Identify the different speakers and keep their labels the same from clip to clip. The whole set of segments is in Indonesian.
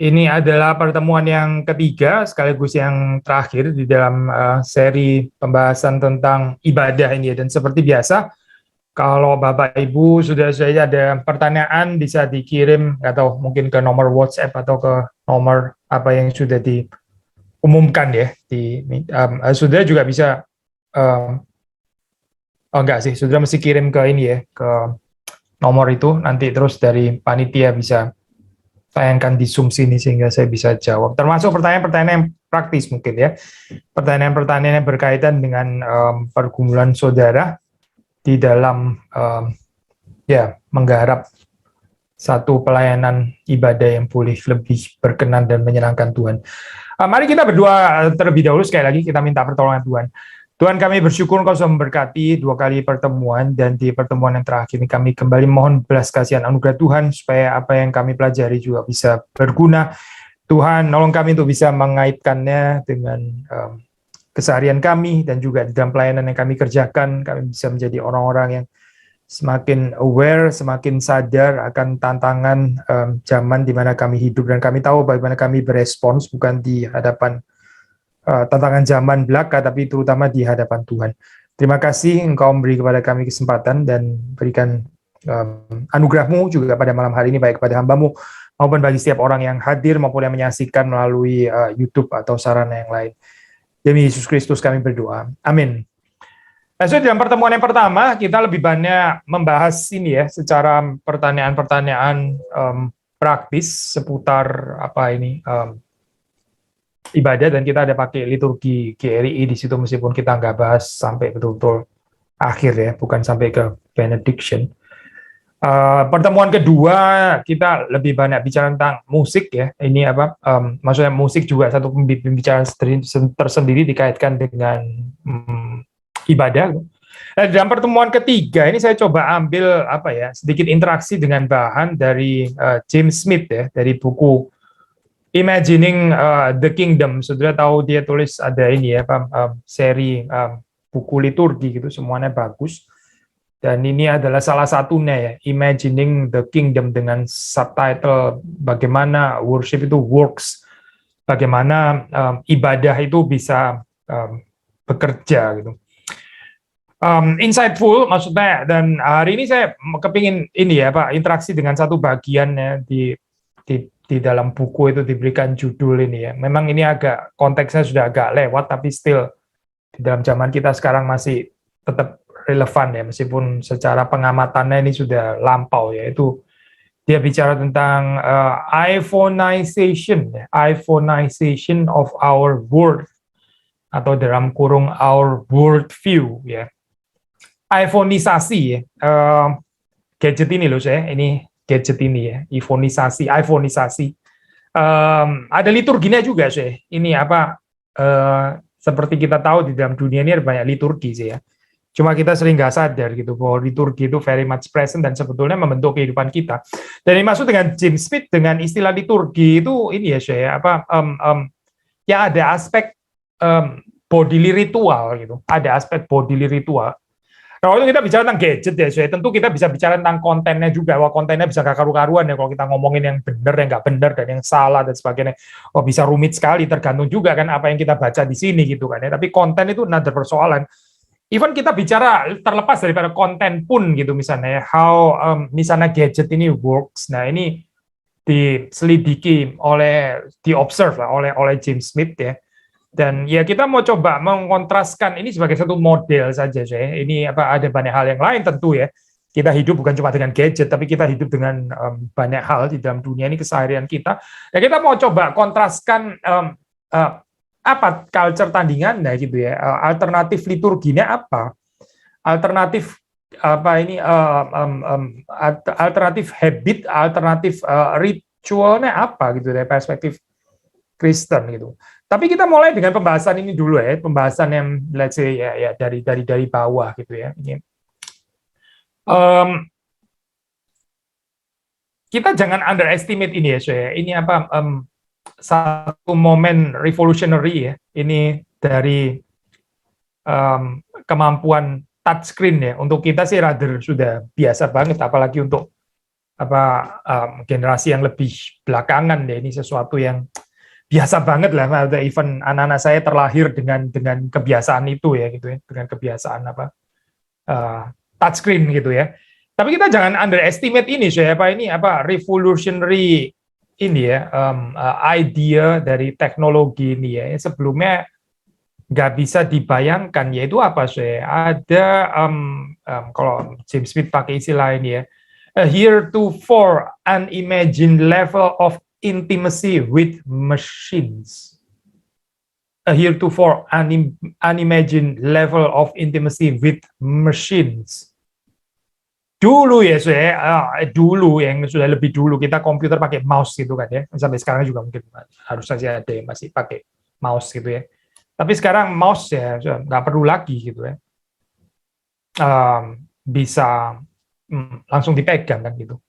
Speaker 1: Ini adalah pertemuan yang ketiga sekaligus yang terakhir di dalam seri pembahasan tentang ibadah ini. Dan seperti biasa, kalau Bapak Ibu sudah saja ada pertanyaan bisa dikirim atau mungkin ke nomor WhatsApp atau ke nomor apa yang sudah diumumkan ya. Sudah juga bisa, oh enggak sih, sudah mesti kirim ke ini ya, ke nomor itu, nanti terus dari panitia bisa tayangkan di Zoom sini sehingga saya bisa jawab. Termasuk pertanyaan-pertanyaan yang praktis mungkin ya. Pertanyaan-pertanyaan yang berkaitan dengan pergumulan saudara di dalam ya menggarap satu pelayanan ibadah yang boleh lebih berkenan dan menyenangkan Tuhan. Mari kita berdoa terlebih dahulu, sekali lagi kita minta pertolongan Tuhan. Tuhan, kami bersyukur Engkau sudah memberkati 2 kali pertemuan, dan di pertemuan yang terakhir ini kami kembali mohon belas kasihan anugerah Tuhan supaya apa yang kami pelajari juga bisa berguna. Tuhan, nolong kami untuk bisa mengaitkannya dengan keseharian kami dan juga di dalam pelayanan yang kami kerjakan. Kami bisa menjadi orang-orang yang semakin aware, semakin sadar akan tantangan zaman di mana kami hidup, dan kami tahu bagaimana kami berespons bukan di hadapan tantangan zaman belaka, tapi terutama di hadapan Tuhan. Terima kasih Engkau memberi kepada kami kesempatan dan berikan anugerah-Mu juga pada malam hari ini, baik kepada hamba-Mu maupun bagi setiap orang yang hadir maupun yang menyaksikan melalui YouTube atau sarana yang lain. Demi Yesus Kristus kami berdoa. Amin. Nah, so dalam pertemuan yang pertama, kita lebih banyak membahas ini ya, secara pertanyaan-pertanyaan praktis seputar apa ini, ibadah, dan kita ada pakai liturgi GRI di situ meskipun kita nggak bahas sampai betul-betul akhir ya, bukan sampai ke benediction. Pertemuan kedua kita lebih banyak bicara tentang musik ya. Ini apa? Maksudnya musik juga satu pembicaraan tersendiri dikaitkan dengan ibadah. Nah, dalam pertemuan ketiga ini saya coba ambil apa ya, sedikit interaksi dengan bahan dari James Smith ya, dari buku Imagining the Kingdom. Saudara tahu dia tulis ada ini ya, seri buku liturgi gitu, semuanya bagus. Dan ini adalah salah satunya ya, Imagining the Kingdom, dengan subtitle bagaimana worship itu works, bagaimana ibadah itu bisa bekerja gitu. Insightful maksudnya, dan hari ini saya kepingin ini ya Pak, interaksi dengan satu bagian ya di dalam buku itu diberikan judul ini ya. Memang ini agak konteksnya sudah agak lewat, tapi still di dalam zaman kita sekarang masih tetap relevan ya, meskipun secara pengamatannya ini sudah lampau ya. Itu dia bicara tentang iPhoneization of our world, atau dalam kurung our world view ya. iPhoneisasi ya. Gadget ini loh saya, ini gadget ini ya, iPhoneisasi. Ada liturginya juga sih. Ini apa? Seperti kita tahu di dalam dunia ini ada banyak liturgi sih ya. Cuma kita sering nggak sadar gitu bahwa liturgi itu very much present dan sebetulnya membentuk kehidupan kita. Dan yang maksud dengan James Smith dengan istilah liturgi itu ini ya saya apa? Ya ada aspek bodily ritual gitu. Ada aspek bodily ritual. Kalau kita bicara tentang gadget ya, so, tentu kita bisa bicara tentang kontennya juga. Wah, kontennya bisa gak karu-karuan ya kalau kita ngomongin yang benar, yang nggak benar, dan yang salah dan sebagainya. Oh, bisa rumit sekali, tergantung juga kan apa yang kita baca di sini gitu kan ya. Tapi konten itu another persoalan. Even kita bicara terlepas daripada konten pun gitu misalnya, how misalnya gadget ini works. Nah ini diselidiki diobserve lah oleh James Smith ya. Dan ya kita mau coba mengontraskan ini sebagai satu model saja saya. Ini apa, ada banyak hal yang lain tentu ya. Kita hidup bukan cuma dengan gadget, tapi kita hidup dengan banyak hal di dalam dunia ini, keseharian kita. Ya kita mau coba kontraskan apa culture tandingan, nah gitu ya. Alternatif liturginya apa? Alternatif apa ini? Alternatif habit, alternatif ritualnya apa gitu dari perspektif Kristen gitu. Tapi kita mulai dengan pembahasan ini dulu ya, pembahasan yang let's say ya dari bawah gitu ya. Ini. Kita jangan underestimate ini ya, saya. Ini apa satu momen revolutionary ya. Ini dari kemampuan touchscreen ya. Untuk kita sih rather sudah biasa banget, apalagi untuk generasi yang lebih belakangan deh, ini sesuatu yang biasa banget lah. Even anak-anak saya terlahir dengan kebiasaan itu ya gitu ya, dengan kebiasaan touchscreen gitu ya. Tapi kita jangan underestimate ini, ini revolutionary ini ya, idea dari teknologi ini ya. Sebelumnya nggak bisa dibayangkan, yaitu apa ada kalau James Smith pakai istilah ini ya, a heretofore unimagined level of intimacy with machines. A heretofore unimagined level of intimacy with machines. Dulu ya dulu yang sudah lebih dulu kita komputer pakai mouse gitu kan ya, sampai sekarang juga mungkin harus saja ada yang masih pakai mouse gitu ya. Tapi sekarang mouse ya nggak perlu lagi gitu ya, bisa langsung dipegang kan gitu.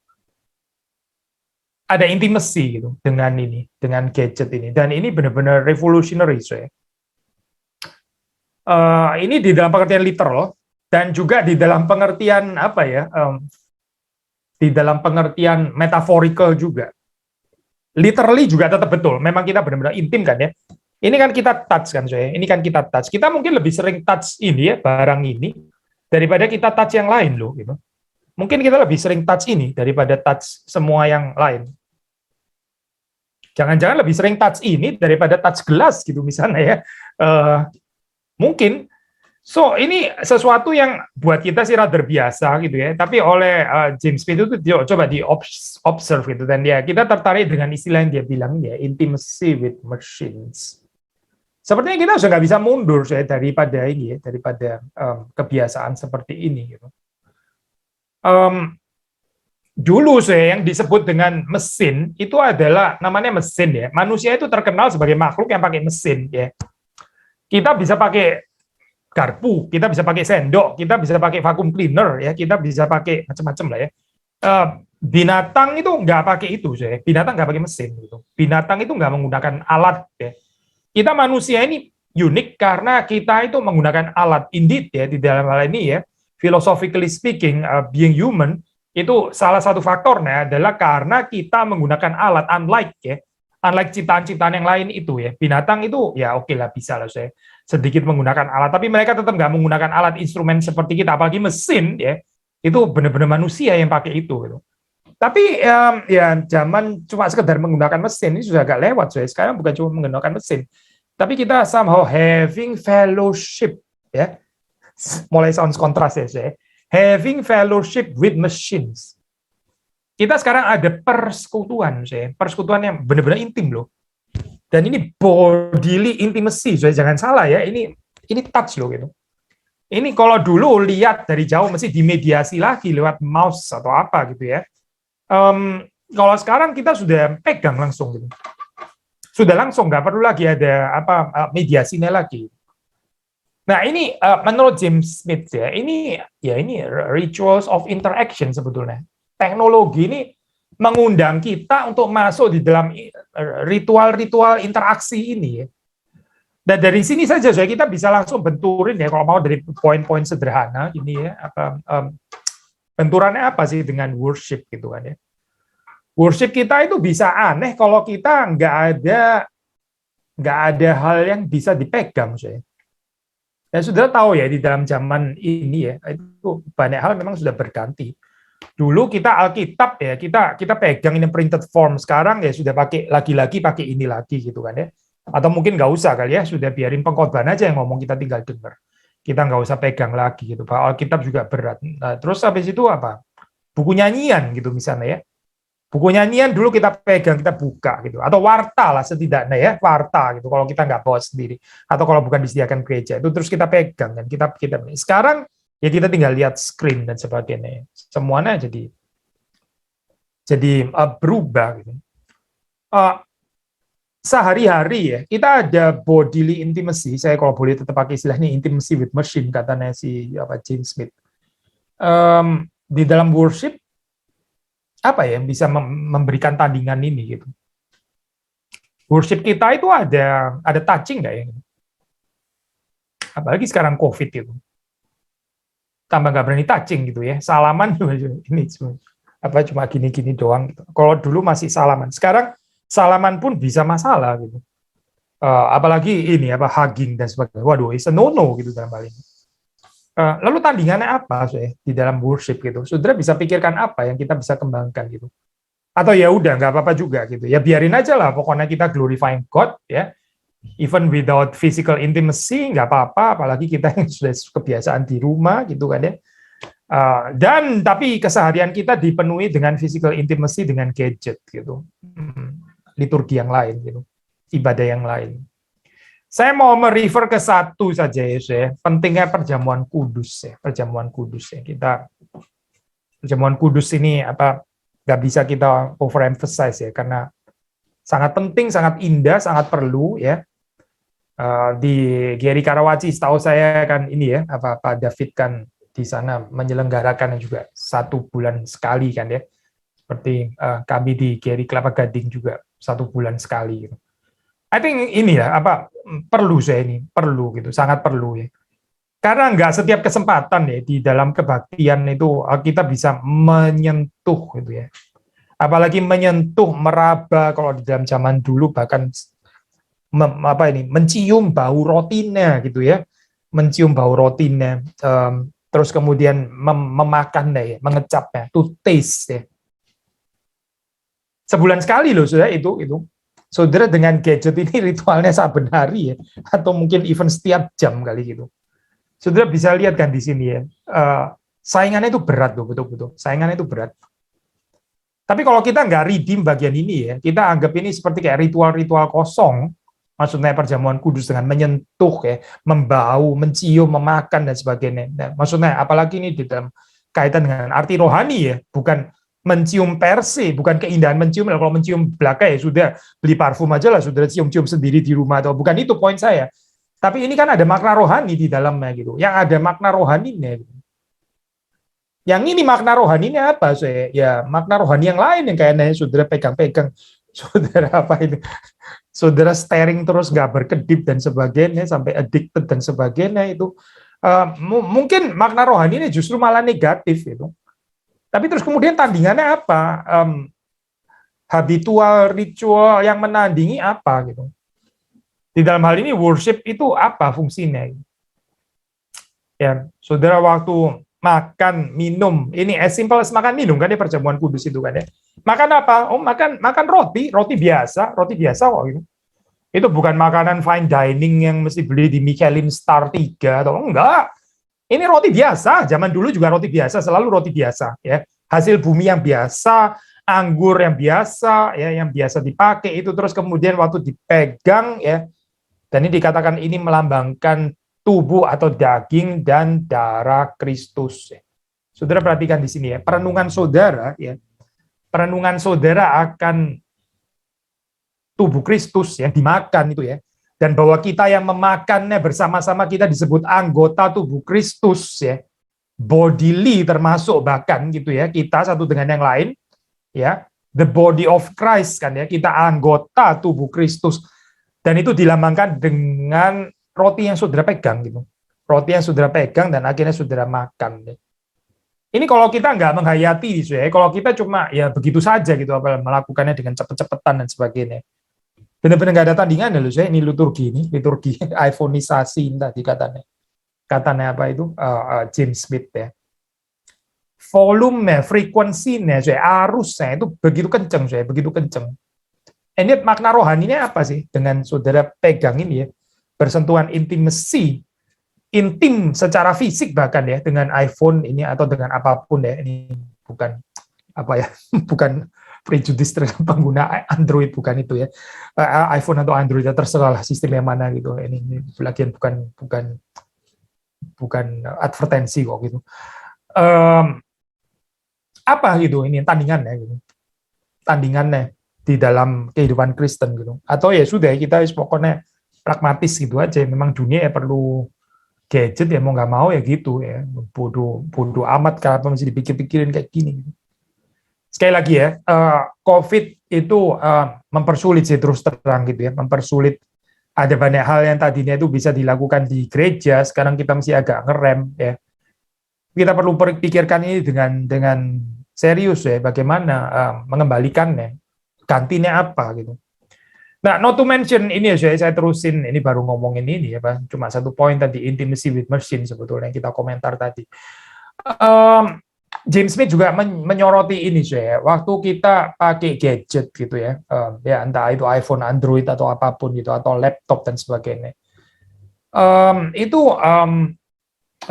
Speaker 1: Ada intimacy gitu dengan gadget ini, dan ini benar-benar revolutionary ini di dalam pengertian literal dan juga di dalam pengertian di dalam pengertian metaphorical juga. Literally juga tetap betul, memang kita benar-benar intim kan ya. Ini kan kita touch kan ini kan kita touch. Kita mungkin lebih sering touch ini ya, barang ini daripada kita touch yang lain loh gitu. Mungkin kita lebih sering touch ini daripada touch semua yang lain. Jangan-jangan lebih sering touch ini daripada touch gelas gitu misalnya ya. Mungkin. So ini sesuatu yang buat kita sih rather biasa gitu ya. Tapi oleh James Smith itu coba di observe gitu, dan ya kita tertarik dengan istilah yang dia bilang ya, intimacy with machines. Sepertinya kita sudah nggak bisa mundur daripada ini ya, daripada kebiasaan seperti ini gitu. Dulu yang disebut dengan mesin itu adalah namanya mesin ya. Manusia itu terkenal sebagai makhluk yang pakai mesin ya. Kita bisa pakai garpu, kita bisa pakai sendok, kita bisa pakai vacuum cleaner ya, kita bisa pakai macam-macam lah ya. Binatang itu nggak pakai itu binatang nggak pakai mesin gitu. Binatang itu nggak menggunakan alat ya. Kita manusia ini unik karena kita itu menggunakan alat. Indeed ya, di dalam hal ini ya, philosophically speaking, being human itu salah satu faktornya adalah karena kita menggunakan alat, unlike ciptaan-ciptaan yang lain itu ya. Binatang itu ya oke lah, bisa lah sedikit menggunakan alat, tapi mereka tetap nggak menggunakan alat instrumen seperti kita, apalagi mesin ya, itu benar-benar manusia yang pakai itu gitu. Tapi ya zaman cuma sekedar menggunakan mesin ini sudah agak lewat sekarang bukan cuma menggunakan mesin, tapi kita somehow having fellowship ya, mulai sounds kontras ya, having fellowship with machines. Kita sekarang ada persekutuan yang benar-benar intim loh. Dan ini bodily intimacy, jangan salah ya, ini touch loh gitu. Ini kalau dulu lihat dari jauh mesti dimediasi lagi lewat mouse atau apa gitu ya. Kalau sekarang kita sudah pegang langsung gitu. Sudah langsung, nggak perlu lagi ada mediasinya lagi. Nah, ini menurut James Smith ya, ini rituals of interaction sebetulnya. Teknologi ini mengundang kita untuk masuk di dalam ritual-ritual interaksi ini ya. Dan dari sini saja kita bisa langsung benturin ya, kalau mau dari poin-poin sederhana ini ya, benturannya apa sih dengan worship gitu kan ya. Worship kita itu bisa aneh kalau kita nggak ada hal yang bisa dipegang Ya sudah tahu ya, di dalam zaman ini ya, itu banyak hal memang sudah berganti. Dulu kita Alkitab ya, kita pegang ini printed form, sekarang ya sudah lagi-lagi pakai ini lagi gitu kan ya. Atau mungkin nggak usah kali ya, sudah biarin pengkhotbah aja yang ngomong, kita tinggal dengar. Kita nggak usah pegang lagi gitu. Pak, Alkitab juga berat. Nah, terus habis itu apa? Buku nyanyian gitu misalnya ya. Buku nyanyian dulu kita pegang, kita buka gitu. Atau warta lah setidaknya ya, warta gitu kalau kita nggak bawa sendiri. Atau kalau bukan disediakan gereja, itu terus kita pegang dan kita sekarang ya kita tinggal lihat screen dan sebagainya. Semuanya jadi berubah gitu. Sehari-hari ya kita ada bodily intimacy. Saya kalau boleh tetap pakai istilah ini, intimacy with machine katanya si James Smith. Di dalam worship apa ya yang bisa memberikan tandingan ini gitu. Worship kita itu ada touching nggak ya? Apalagi sekarang COVID itu. Tambah nggak berani touching gitu ya, salaman ini apa cuma gini-gini doang gitu. Kalau dulu masih salaman, sekarang salaman pun bisa masalah gitu. Apalagi ini apa hugging dan sebagainya. Waduh, it's a no-no gitu dalam hal ini. Lalu tandingannya apa di dalam worship gitu? Saudara bisa pikirkan apa yang kita bisa kembangkan gitu? Atau ya udah nggak apa-apa juga gitu. Ya biarin aja lah, pokoknya kita glorifying God ya. Even without physical intimacy nggak apa-apa, apalagi kita yang sudah kebiasaan di rumah gitu kan ya. Dan tapi keseharian kita dipenuhi dengan physical intimacy dengan gadget gitu, liturgi yang lain gitu, ibadah yang lain. Saya mau merefer ke satu saja ya, pentingnya perjamuan kudus ya, perjamuan kudus ya. Kita perjamuan kudus ini apa nggak bisa kita overemphasize ya, karena sangat penting, sangat indah, sangat perlu ya. Di GRI Karawaci, setahu saya kan ini ya, Pak David kan di sana menyelenggarakan juga 1 bulan sekali kan ya, seperti kami di GRI Kelapa Gading juga 1 bulan sekali gitu. I think ini ya apa perlu saya ini perlu gitu, sangat perlu ya, karena nggak setiap kesempatan ya di dalam kebaktian itu kita bisa menyentuh gitu ya, apalagi menyentuh, meraba kalau di dalam zaman dulu bahkan mencium bau rotinya gitu ya, mencium bau rotinya, terus kemudian memakannya ya, mengecapnya, to taste ya. Sebulan sekali loh sudah itu. Saudara dengan gadget ini ritualnya saben hari ya, atau mungkin even setiap jam kali gitu. Saudara bisa lihat kan di sini ya, saingannya itu berat loh, betul-betul. Saingannya itu berat. Tapi kalau kita nggak redeem bagian ini ya, kita anggap ini seperti kayak ritual-ritual kosong, maksudnya perjamuan kudus dengan menyentuh ya, membau, mencium, memakan dan sebagainya. Nah, maksudnya apalagi ini di dalam kaitan dengan arti rohani ya, bukan mencium per se, bukan keindahan mencium. Kalau mencium belaka ya sudah, beli parfum aja lah, sudah cium-cium sendiri di rumah, atau bukan itu poin saya. Tapi ini kan ada makna rohani di dalamnya gitu. Yang ada makna rohaninya gitu. Yang ini makna rohaninya apa? Ya makna rohani yang lain yang kayaknya saudara pegang-pegang, saudara apa itu? Saudara staring terus nggak berkedip dan sebagainya, sampai addicted dan sebagainya itu. Mungkin makna rohani ini justru malah negatif itu. Tapi terus kemudian tandingannya apa? Habitual ritual yang menandingi apa gitu? Di dalam hal ini worship itu apa fungsinya? Ya, saudara waktu makan, minum, ini as simple as makan minum kan ya, perjamuan kudus itu kan ya. Makan apa? Oh, makan roti biasa kok gitu. Itu bukan makanan fine dining yang mesti beli di Michelin Star 3 atau enggak. Ini roti biasa, zaman dulu juga roti biasa, selalu roti biasa ya. Hasil bumi yang biasa, anggur yang biasa ya, yang biasa dipakai itu, terus kemudian waktu dipegang ya. Dan ini dikatakan ini melambangkan tubuh atau daging dan darah Kristus. Saudara perhatikan di sini ya, perenungan saudara ya. Perenungan saudara akan tubuh Kristus yang dimakan itu ya. Dan bahwa kita yang memakannya bersama-sama kita disebut anggota tubuh Kristus ya, bodily termasuk bahkan gitu ya, kita satu dengan yang lain ya, the body of Christ kan ya, kita anggota tubuh Kristus, dan itu dilambangkan dengan roti yang saudara pegang gitu, roti yang saudara pegang dan akhirnya saudara makan. Ini kalau kita nggak menghayati ya, kalau kita cuma ya begitu saja gitu, apa melakukannya dengan cepet-cepetan dan sebagainya. Benar-benar nggak ada tandingan ya, saya ini liturgi iPhoneisasi tadi katanya apa itu James Smith ya, volume, frekuensinya, arusnya itu begitu kenceng, begitu kenceng. Ini makna rohaninya apa sih dengan saudara pegang ini ya, bersentuhan intimasi, intim secara fisik bahkan ya dengan iPhone ini atau dengan apapun ya, ini bukan apa ya, bukan prejudis terhadap pengguna Android, bukan itu ya, iPhone atau Android ya terserah lah sistem yang mana gitu. Ini lagian bukan advertensi kok gitu. Apa gitu ini tandingannya gitu, tandingannya di dalam kehidupan Kristen gitu, atau ya sudah kita pokoknya pragmatis gitu aja, memang dunia ya perlu gadget ya mau nggak mau ya gitu ya, bodoh amat kalau masih dipikir-pikirin kayak gini gitu. Sekali lagi ya, COVID itu mempersulit sih, terus terang gitu ya, mempersulit. Ada banyak hal yang tadinya itu bisa dilakukan di gereja, sekarang kita mesti agak ngerem ya. Kita perlu pikirkan ini dengan serius ya, bagaimana mengembalikannya, gantinya apa gitu. Nah, not to mention ini ya, saya terusin, ini baru ngomongin ini ya, Pak. Cuma satu poin tadi, intimacy with machine sebetulnya yang kita komentar tadi. James Smith juga menyoroti ini ya, waktu kita pakai gadget gitu ya, ya entah itu iPhone, Android atau apapun gitu, atau laptop dan sebagainya. Itu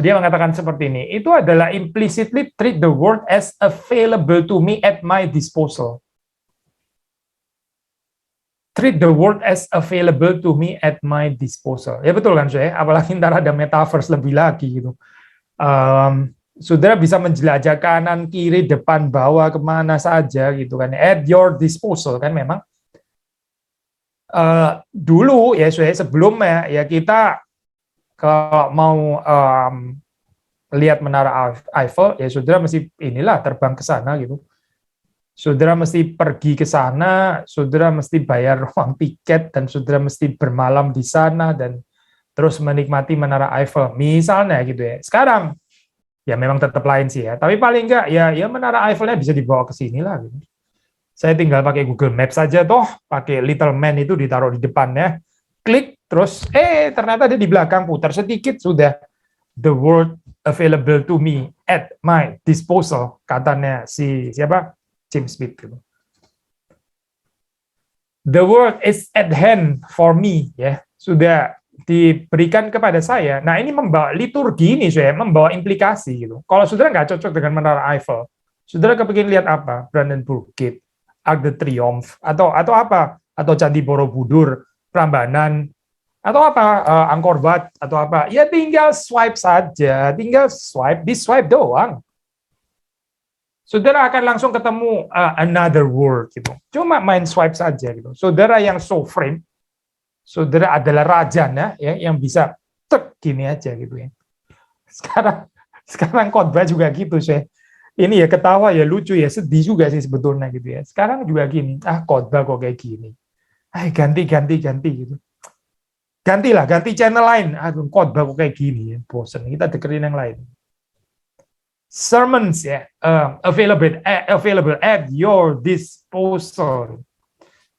Speaker 1: dia mengatakan seperti ini, itu adalah implicitly treat the world as available to me at my disposal. Treat the world as available to me at my disposal. Ya betul kan saya, apalagi ntar ada metaverse lebih lagi gitu. Saudara bisa menjelajah kanan, kiri, depan, bawah, kemana saja gitu kan, at your disposal kan memang. Dulu ya saya sebelumnya ya kita kalau mau lihat menara Eiffel ya saudara mesti inilah terbang ke sana gitu. Saudara mesti pergi ke sana, saudara mesti bayar uang tiket, dan saudara mesti bermalam di sana, dan terus menikmati menara Eiffel, misalnya gitu ya. Sekarang, ya memang tetap lain sih ya, tapi paling enggak, ya menara Eiffelnya bisa dibawa ke sini lah. Gitu. Saya tinggal pakai Google Maps saja toh, pakai Little Man itu ditaruh di depannya, klik, terus, ternyata dia di belakang, putar sedikit, sudah. The world available to me at my disposal, katanya si siapa? James Smith gitu. The world is at hand for me, ya sudah diberikan kepada saya. Nah ini membawa liturgi ini, saya membawa implikasi gitu. Kalau saudara nggak cocok dengan menara Eiffel, saudara kepingin lihat apa? Brandenburg Gate, Arc de Triomphe, atau apa? Atau Candi Borobudur, Prambanan, atau apa? Angkor Wat, atau apa? Ya tinggal swipe saja, tinggal swipe, di swipe doang. Saudara akan langsung ketemu another world gitu. Cuma main swipe saja gitu. Saudara yang sovereign, saudara adalah rajanya ya yang bisa tek gini aja gitu ya. Sekarang khotbah juga gitu saya. Ini ya ketawa ya lucu ya sedih juga sih sebetulnya gitu ya. Sekarang juga gini, khotbah kok kayak gini. Ganti gitu. Gantilah, ganti channel lain. Khotbah kok kayak gini ya. Bosen, kita dengerin yang lain. Sermons ya, available at your disposal.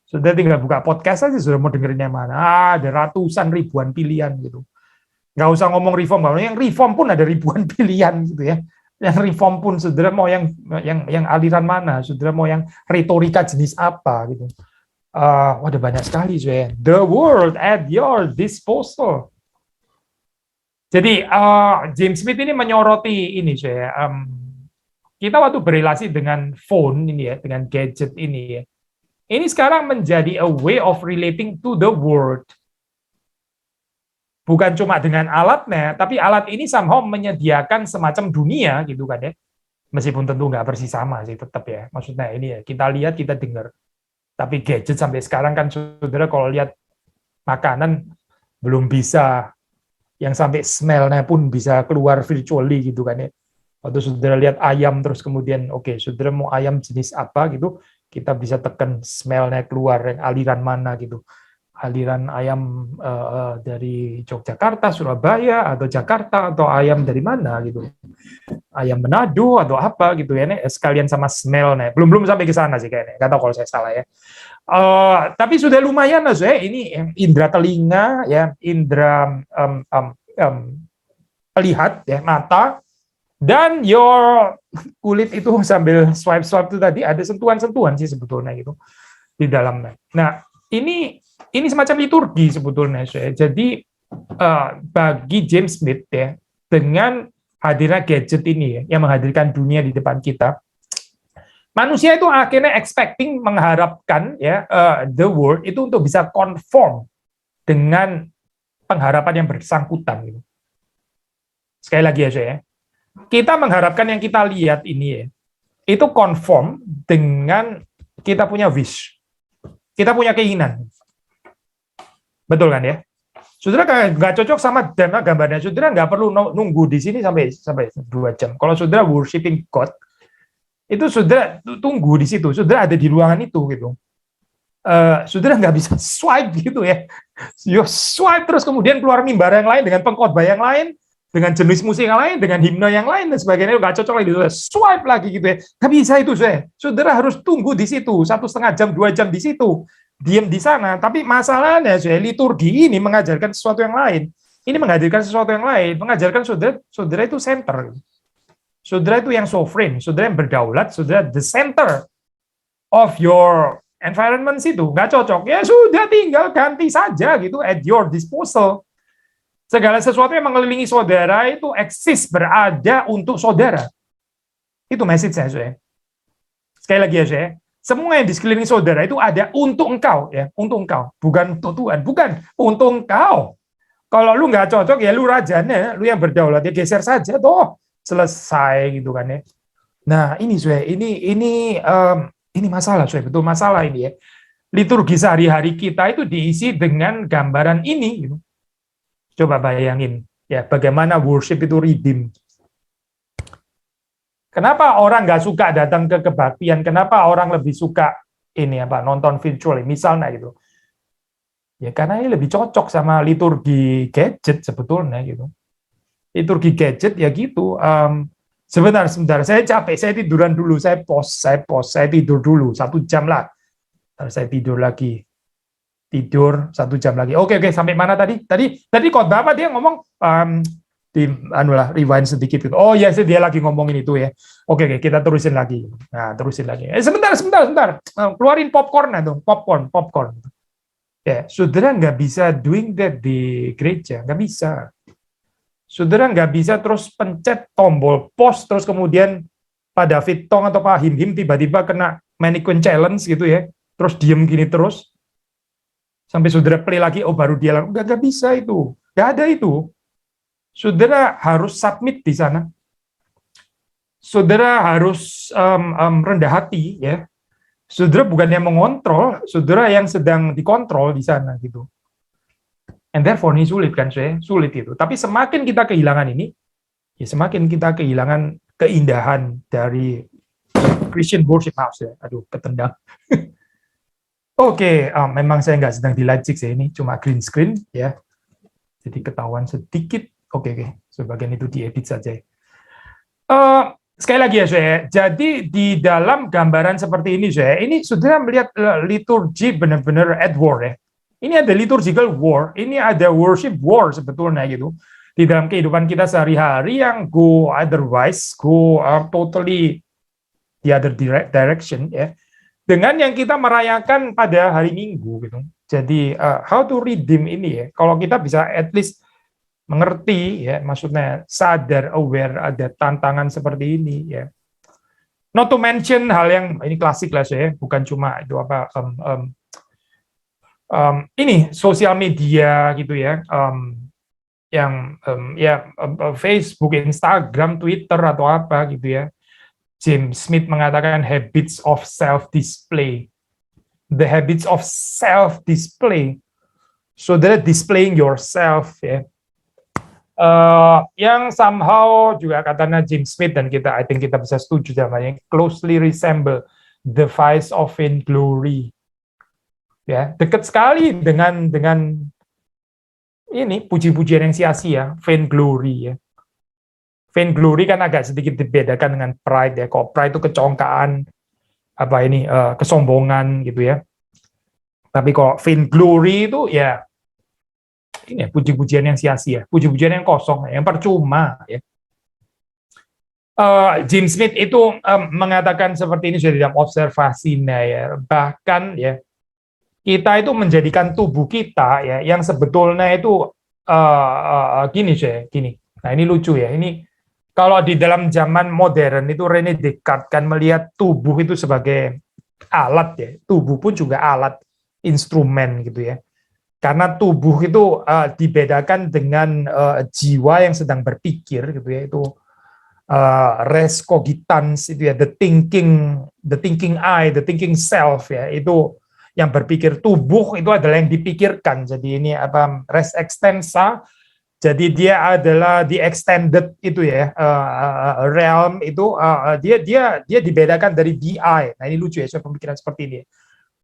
Speaker 1: Sudah tinggal buka podcast aja, sudah mau dengerin yang mana. Ada ratusan ribuan pilihan gitu. Nggak usah ngomong reform, yang reform pun ada ribuan pilihan gitu ya. Yang reform pun saudara mau yang aliran mana, saudara mau yang retorika jenis apa gitu. Ada banyak sekali saya. The world at your disposal. Jadi James Smith ini menyoroti ini saya. Kita waktu berrelasi dengan phone ini ya, dengan gadget ini ya. Ini sekarang menjadi a way of relating to the world. Bukan cuma dengan alatnya, tapi alat ini somehow menyediakan semacam dunia gitu kan ya. Meskipun tentu nggak persis sama sih tetap ya. Maksudnya ini ya, kita lihat, kita dengar. Tapi gadget sampai sekarang kan saudara kalau lihat makanan belum bisa yang sampai smell-nya pun bisa keluar virtually gitu kan ya. Waktu saudara lihat ayam terus kemudian saudara mau ayam jenis apa gitu, kita bisa tekan smell-nya keluar yang aliran mana gitu. Aliran ayam dari Yogyakarta, Surabaya atau Jakarta atau ayam dari mana gitu. Ayam Manado atau apa gitu ya, sekalian sama smell-nya. Belum sampai ke sana sih kayaknya. Enggak tahu kalau saya salah ya. Tapi sudah lumayan lah saya ini indera telinga ya, indera lihat ya, mata, dan your kulit itu sambil swipe itu tadi ada sentuhan-sentuhan sih sebetulnya gitu di dalamnya. Nah ini semacam liturgi sebetulnya saya. Jadi bagi James Smith ya, dengan hadirnya gadget ini ya, yang menghadirkan dunia di depan kita, manusia itu akhirnya expecting, mengharapkan ya the world itu untuk bisa conform dengan pengharapan yang bersangkutan gitu. Sekali lagi ya saya, kita mengharapkan yang kita lihat ini ya, itu conform dengan kita punya wish, kita punya keinginan. Betul kan ya? Saudara nggak cocok sama gambarnya, saudara nggak perlu nunggu di sini sampai 2 jam. Kalau saudara worshiping God, itu saudara tunggu di situ, saudara ada di ruangan itu gitu. Saudara nggak bisa swipe gitu ya. You swipe terus kemudian keluar mimbar yang lain dengan pengkhotbah yang lain, dengan jenis musik yang lain, dengan himne yang lain dan sebagainya, nggak cocok lagi, swipe lagi gitu ya. Nggak bisa itu, saudara harus tunggu di situ 1,5 jam, 2 jam di situ, diam di sana. Tapi masalahnya, liturgi ini mengajarkan sesuatu yang lain. Ini mengajarkan sesuatu yang lain, mengajarkan saudara itu center. Saudara itu yang sovereign, saudara yang berdaulat, saudara the center of your environment itu. Nggak cocok, ya sudah tinggal ganti saja gitu, at your disposal. Segala sesuatu yang mengelilingi saudara itu eksis, berada untuk saudara. Itu message saya, saudara. Sekali lagi ya, saudara. Semua yang di sekeliling saudara itu ada untuk engkau, ya, untuk engkau, bukan untuk Tuhan, bukan untuk engkau. Kalau lu nggak cocok, ya lu rajanya, lu yang berdaulat, ya geser saja, toh selesai gitu kan ya. Nah ini, saudara, ini masalah, saudara, betul masalah ini ya. Liturgi sehari-hari kita itu diisi dengan gambaran ini, gitu. Coba bayangin ya bagaimana worship itu redeem. Kenapa orang nggak suka datang ke kebaktian? Kenapa orang lebih suka ini nonton virtual misalnya gitu? Ya karena ini lebih cocok sama liturgi gadget sebetulnya gitu. Liturgi gadget ya gitu. Sebentar, saya capek, saya tiduran dulu, saya tidur dulu 1 jam lah. Saya tidur lagi. Tidur 1 jam lagi. Oke, sampai mana tadi? Tadi khotbah apa dia ngomong rewind sedikit gitu. Oh ya, dia lagi ngomongin itu ya. Oke, kita terusin lagi. Nah, terusin lagi. Sebentar. Keluarin popcorn dong, popcorn. Ya, saudara nggak bisa doing that di gereja, nggak bisa. Saudara nggak bisa terus pencet tombol pause terus kemudian Pak David Tong atau Pak Him tiba-tiba kena mannequin challenge gitu ya. Terus diem gini terus. Sampai saudara play lagi, baru dia lalu nggak bisa itu, nggak ada itu. Saudara harus submit di sana. Saudara harus rendah hati ya. Saudara bukan yang mengontrol, saudara yang sedang dikontrol di sana gitu. And therefore ini sulit kan, sulit itu. Tapi semakin kita kehilangan ini, ya semakin kita kehilangan keindahan dari Christian worship house ya. Aduh, ketendang. Oke, memang saya nggak sedang dilacik sih, ini cuma green screen ya, jadi ketahuan sedikit. Oke, sebagian itu diedit saja. Sekali lagi ya, saya. Jadi di dalam gambaran seperti ini, saya ini sudah melihat liturgi benar-benar at war ya. Ini ada liturgical war, ini ada worship war sebetulnya gitu. Di dalam kehidupan kita sehari-hari yang go totally the other direction ya. Dengan yang kita merayakan pada hari Minggu gitu. Jadi how to redeem ini ya. Kalau kita bisa at least mengerti ya, maksudnya sadar, aware ada tantangan seperti ini ya. Not to mention hal yang ini klasik lah saya, bukan cuma itu ini sosial media gitu ya. Facebook, Instagram, Twitter atau apa gitu ya. James Smith mengatakan habits of self-display. The habits of self-display. Saudara displaying yourself ya. Yang somehow juga katanya James Smith dan I think kita bisa setuju namanya closely resemble the vice of vainglory. Ya, dekat sekali dengan ini puji-pujian yang sia-sia, vainglory ya. Vainglory kan agak sedikit dibedakan dengan pride ya. Kalau pride itu kecongkaan, kesombongan gitu ya. Tapi kalau vainglory itu ya ini puji-pujian yang sia-sia, puji-pujian yang kosong, yang percuma ya. James Smith itu mengatakan seperti ini sudah dalam observasinya ya. Bahkan ya kita itu menjadikan tubuh kita ya yang sebetulnya itu gini. Nah, ini lucu ya. Ini kalau di dalam zaman modern itu René Descartes kan melihat tubuh itu sebagai alat ya. Tubuh pun juga alat, instrumen gitu ya. Karena tubuh itu dibedakan dengan jiwa yang sedang berpikir gitu ya. Itu res cogitans itu ya, the thinking I, the thinking self ya. Itu yang berpikir. Tubuh itu adalah yang dipikirkan. Jadi ini res extensa. Jadi dia adalah the extended itu ya, realm itu dia dibedakan dari the I. Nah ini lucu ya, soal pemikiran seperti ini.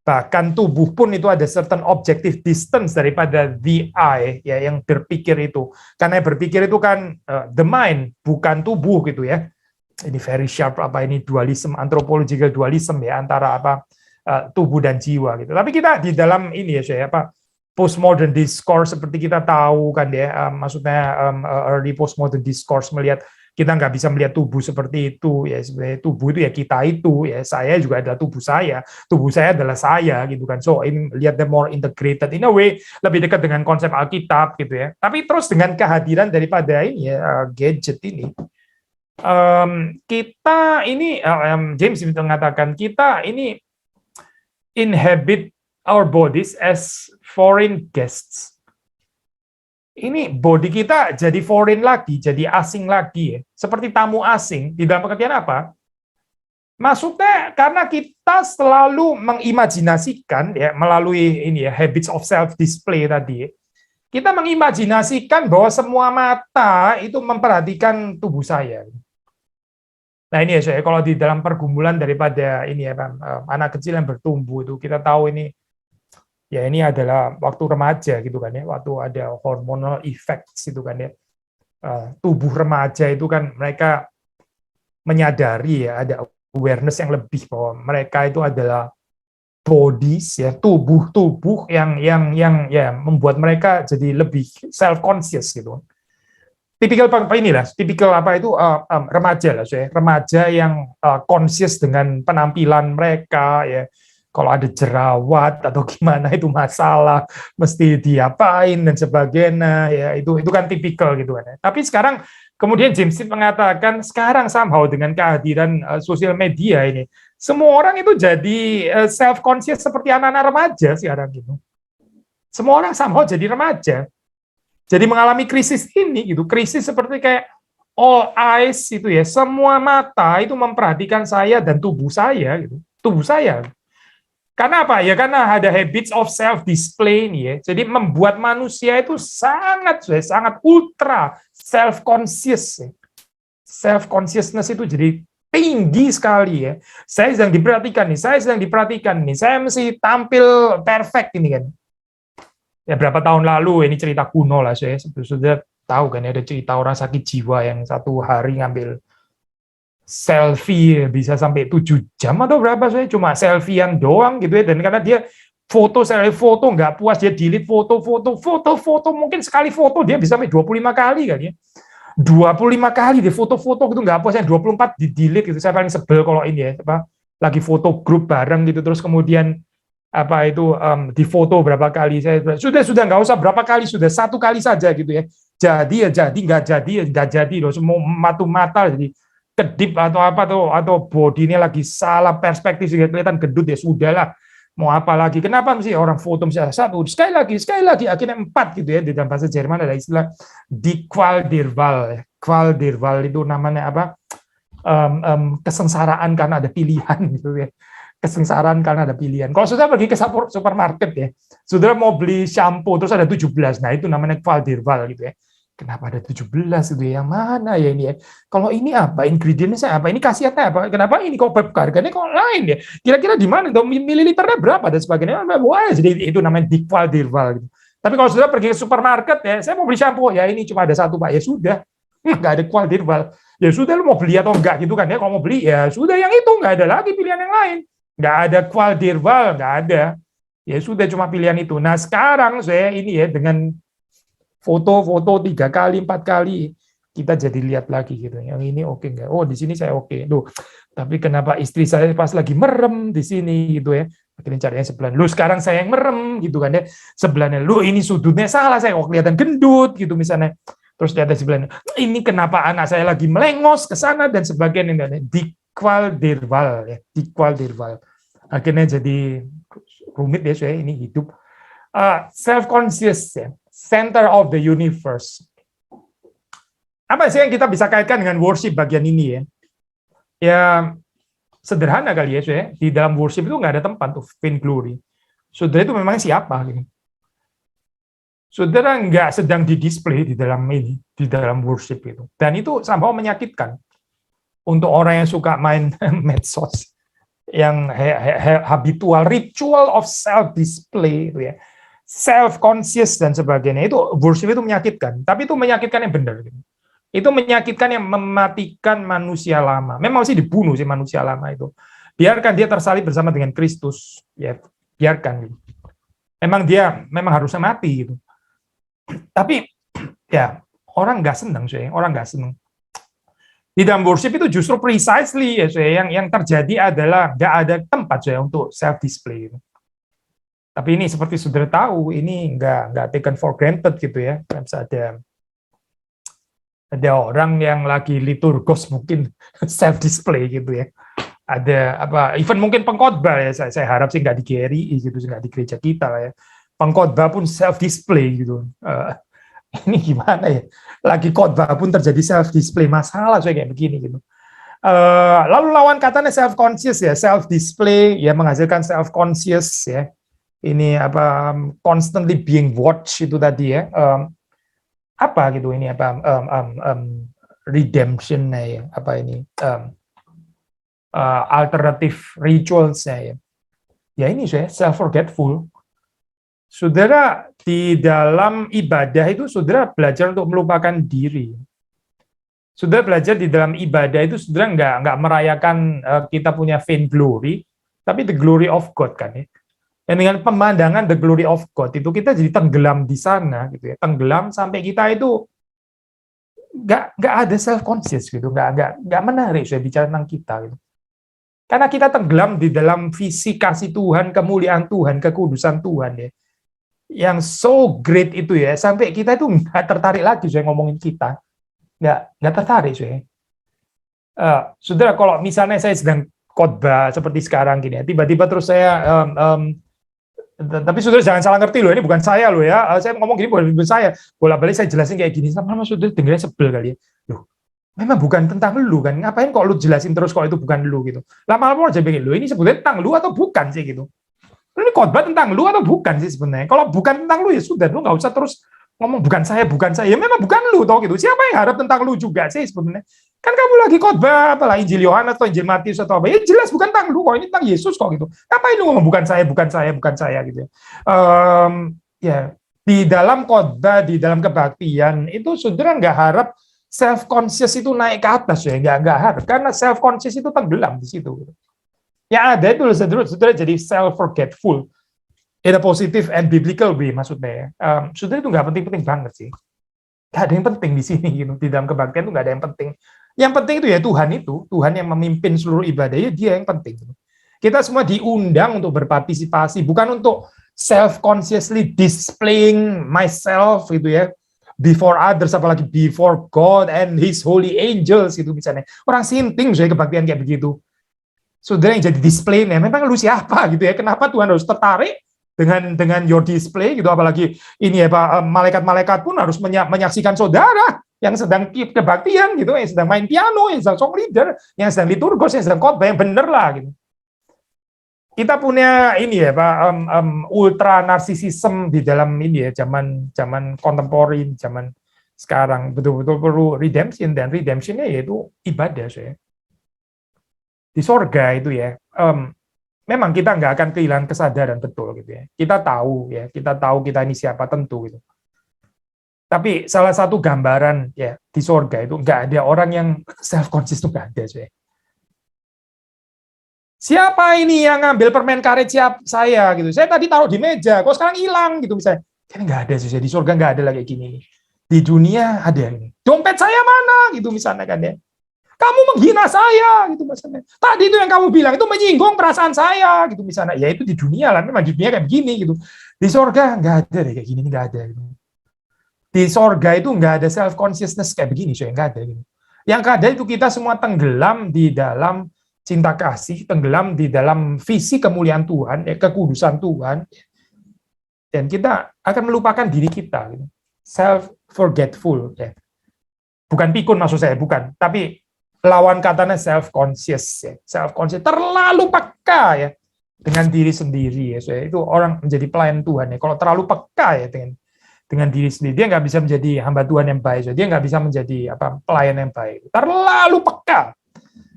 Speaker 1: Bahkan tubuh pun itu ada certain objective distance daripada the eye, ya, yang berpikir itu. Karena yang berpikir itu kan the mind, bukan tubuh gitu ya. Ini very sharp apa ini dualism, anthropological dualism ya, antara apa tubuh dan jiwa gitu. Tapi kita di dalam ini ya saya apa postmodern discourse seperti kita tahu kan ya, maksudnya early postmodern discourse melihat kita nggak bisa melihat tubuh seperti itu ya, sebenarnya tubuh itu ya kita itu ya, saya juga adalah tubuh saya adalah saya gitu kan. So ini lihat the more integrated in a way, lebih dekat dengan konsep Alkitab gitu ya. Tapi terus dengan kehadiran daripada ini ya gadget ini, kita ini James itu mengatakan kita ini inhabit our bodies as foreign guests. Ini body kita jadi foreign lagi, jadi asing lagi ya. Seperti tamu asing, di dalam pengertian apa? Maksudnya karena kita selalu mengimajinasikan ya, melalui ini ya, habits of self display tadi. Kita mengimajinasikan bahwa semua mata itu memperhatikan tubuh saya. Nah ini ya saya, kalau di dalam pergumulan daripada ini ya, anak kecil yang bertumbuh itu kita tahu ini ya, ini adalah waktu remaja gitu kan ya, waktu ada hormonal effects gitu kan ya. Tubuh remaja itu kan mereka menyadari ya, ada awareness yang lebih bahwa mereka itu adalah bodies ya, tubuh yang ya membuat mereka jadi lebih self conscious gitu. Tipikal apa inilah, tipikal apa itu remaja lah saya, remaja yang conscious dengan penampilan mereka ya. Kalau ada jerawat atau gimana itu masalah, mesti diapain dan sebagainya ya, itu kan tipikal gitu kan. Tapi sekarang kemudian James mengatakan sekarang somehow dengan kehadiran sosial media ini, semua orang itu jadi self conscious seperti anak-anak remaja sekarang gitu. Semua orang somehow jadi remaja. Jadi mengalami krisis ini gitu, krisis seperti kayak all eyes itu ya, semua mata itu memperhatikan saya dan tubuh saya gitu. Tubuh saya. Karena apa? Ya karena ada habits of self display nih ya. Jadi membuat manusia itu sangat ultra self conscious. Self consciousness itu jadi tinggi sekali ya. Saya sedang diperhatikan nih, saya mesti tampil perfect ini kan. Ya berapa tahun lalu ini cerita kuno lah, saya sudah tahu kan ya, ada cerita orang sakit jiwa yang satu hari ngambil selfie bisa sampai 7 jam atau berapa, saya cuma selfiean doang gitu ya, dan karena dia foto nggak puas, dia delete foto mungkin sekali foto dia bisa sampai 25 kali kan ya, 25 kali dia foto-foto gitu nggak puas, yang 24 di delete gitu. Saya paling sebel kalau ini ya, apa lagi foto grup bareng gitu terus kemudian apa itu difoto berapa kali, saya sudah nggak usah berapa kali, sudah satu kali saja gitu ya, jadi ya jadi, nggak jadi loh, semua mata jadi kedip atau apa tuh, atau bodinya lagi salah perspektif sehingga kelihatan gendut, ya sudahlah, mau apa lagi, kenapa sih orang foto misalnya satu sekali lagi akhirnya 4 gitu ya. Di dalam bahasa Jerman ada istilah die Qual itu namanya apa, kesengsaraan karena ada pilihan gitu ya, kesengsaraan karena ada pilihan. Kalau sudah pergi ke supermarket ya, sudah mau beli shampoo terus ada 17, nah itu namanya Qual gitu ya. Kenapa ada 17 itu ya? Yang mana ya ini ya? Kalau ini apa? Ingredientnya apa? Ini khasiatnya apa? Kenapa ini kok harganya kok lain ya? Kira-kira di mana? Mililiternya berapa dan sebagainya? Wah, jadi itu namanya Dikwal gitu. Tapi kalau sudah pergi ke supermarket ya, saya mau beli shampoo ya, ini cuma ada satu Pak, ya sudah, nggak ada Qual ya sudah, lu mau beli atau enggak gitu kan ya? Kalau mau beli ya sudah, yang itu nggak ada lagi pilihan yang lain, nggak ada Qual nggak ada. Ya sudah, cuma pilihan itu. Nah sekarang saya ini ya dengan foto 3 kali 4 kali kita jadi lihat lagi gitu, yang ini oke nggak, oh di sini saya oke, loh tapi kenapa istri saya pas lagi merem di sini gitu ya, akhirnya cari yang sebelah, lu sekarang saya yang merem gitu kan ya, sebelahnya lu ini sudutnya salah, saya kok kelihatan gendut gitu misalnya, terus lihat di sebelahnya ini kenapa anak saya lagi melengos ke sana dan sebagainya, Dikwal ya, Dikwal akhirnya jadi rumit ya saya ini hidup self conscious ya, center of the universe. Apa sih yang kita bisa kaitkan dengan worship bagian ini ya? Ya sederhana kali ya, saya di dalam worship itu nggak ada tempat untuk vain glory. Saudara itu memang siapa? Gitu. Saudara nggak sedang didisplay di dalam ini, di dalam worship itu. Dan itu somehow menyakitkan untuk orang yang suka main medsos. habitual ritual of self display itu ya, self conscious dan sebagainya, itu worship itu menyakitkan, tapi itu menyakitkan yang benar gitu. Itu menyakitkan yang mematikan manusia lama. Memang sih dibunuh sih manusia lama itu. Biarkan dia tersalib bersama dengan Kristus, ya biarkan gitu. Memang harusnya mati gitu. Tapi ya orang nggak senang sih, orang nggak senang. Di dalam worship itu justru precisely ya, yang terjadi adalah nggak ada tempat untuk self display. Tapi ini seperti sudah tahu, ini nggak taken for granted gitu ya. Bisa ada orang yang lagi liturgos mungkin self display gitu ya. Ada even mungkin pengkhotbah ya, saya harap sih nggak di GRI gitu, nggak di gereja kita lah ya. Pengkhotbah pun self display gitu. Ini gimana ya? Lagi khotbah pun terjadi self display, masalah kayak begini gitu. Lalu lawan katanya self conscious ya, self display ya menghasilkan self conscious ya. Ini constantly being watched itu tadi ya. Gitu ini redemption ya, ini alternative rituals ya. Ya ini self forgetful. Saudara di dalam ibadah itu saudara belajar untuk melupakan diri. Saudara belajar di dalam ibadah itu saudara nggak merayakan kita punya vain glory, tapi the glory of God kan ya. Dan dengan pemandangan the glory of God itu kita jadi tenggelam di sana gitu ya, tenggelam sampai kita itu nggak ada self conscious gitu, nggak menarik saya bicara tentang kita gitu. Karena kita tenggelam di dalam visi kasih Tuhan, kemuliaan Tuhan, kekudusan Tuhan ya. Yang so great itu ya, sampai kita itu nggak tertarik lagi saya ngomongin kita, nggak tertarik saya. Saudara, kalau misalnya saya sedang khotbah seperti sekarang gini ya, tiba-tiba terus saya tapi saudara jangan salah ngerti loh, ini bukan saya loh ya, saya ngomong gini bukan saya, bolak-balik saya jelasin kayak gini, sama saudara dengarnya sebel kali ya, loh memang bukan tentang lu kan, ngapain kok lu jelasin terus kalau itu bukan lu gitu, lama-lama aja bikin lu ini sebetulnya tentang lu atau bukan sih gitu. Ini khotbah tentang lu atau bukan sih sebenarnya? Kalau bukan tentang lu ya sudah, lu nggak usah terus ngomong bukan saya. Ya memang bukan lu toh gitu. Siapa yang harap tentang lu juga sih sebenarnya? Kan kamu lagi khotbah apalah Injil Yohanes atau Injil Matius atau apa? Ya jelas bukan tentang lu kok, ini tentang Yesus kok gitu. Ngapain lu ngomong bukan saya gitu ya. Ya di dalam khotbah, di dalam kebaktian itu saudara nggak harap self conscious itu naik ke atas ya, nggak harap, karena self conscious itu tenggelam di situ. Yang ada itu saudara jadi self forgetful in a positive and biblical way maksudnya. Saudara itu nggak penting-penting banget sih. Nggak ada yang penting di sini gitu. Di dalam kebaktian itu nggak ada yang penting. Yang penting itu ya Tuhan yang memimpin seluruh ibadah, ya dia yang penting. Kita semua diundang untuk berpartisipasi, bukan untuk self consciously displaying myself gitu ya before others, apalagi before God and His holy angels gitu misalnya. Orang sinting saya kebaktian kayak begitu. Saudara yang jadi display-nya, memang lu siapa gitu ya? Kenapa Tuhan harus tertarik dengan your display gitu? Apalagi ini ya Pak, malaikat-malaikat pun harus menyaksikan saudara yang sedang kebaktian gitu, yang sedang main piano, yang sedang song leader, yang sedang liturgos, yang sedang khotbah, yang bener lah gitu. Kita punya ini ya Pak, ultra narsisism di dalam ini ya, zaman kontemporer, zaman sekarang betul-betul perlu redemption, dan redemptionnya yaitu ibadah saya. Di sorga itu ya, memang kita nggak akan kehilangan kesadaran betul gitu ya. Kita tahu kita ini siapa tentu gitu. Tapi salah satu gambaran ya di sorga itu nggak ada orang yang self conscious, itu nggak ada saya. Siapa ini yang ngambil permen karet saya gitu? Saya tadi taruh di meja, kok sekarang hilang gitu misalnya. Kan nggak ada sih, di sorga nggak ada lagi kayak gini. Di dunia ada ini. Dompet saya mana gitu misalnya kan ya. Kamu menghina saya gitu misalnya. Tadi itu yang kamu bilang itu menyinggung perasaan saya gitu misalnya. Ya itu di dunia lah, memang di dunia kayak begini gitu. Di sorga nggak ada deh kayak gini, nggak ada gitu. Di sorga itu nggak ada self consciousness kayak begini, saya nggak ada gitu. Yang ada itu kita semua tenggelam di dalam cinta kasih, tenggelam di dalam visi kemuliaan Tuhan, kekudusan Tuhan, dan kita akan melupakan diri kita gitu. Self forgetful ya. Bukan pikun maksud saya, bukan, tapi lawan katanya self conscious ya. Self conscious terlalu peka ya dengan diri sendiri ya. So, itu orang menjadi pelayan Tuhan ya. Kalau terlalu peka ya dengan diri sendiri, dia nggak bisa menjadi hamba Tuhan yang baik. So, dia nggak bisa menjadi pelayan yang baik. Terlalu peka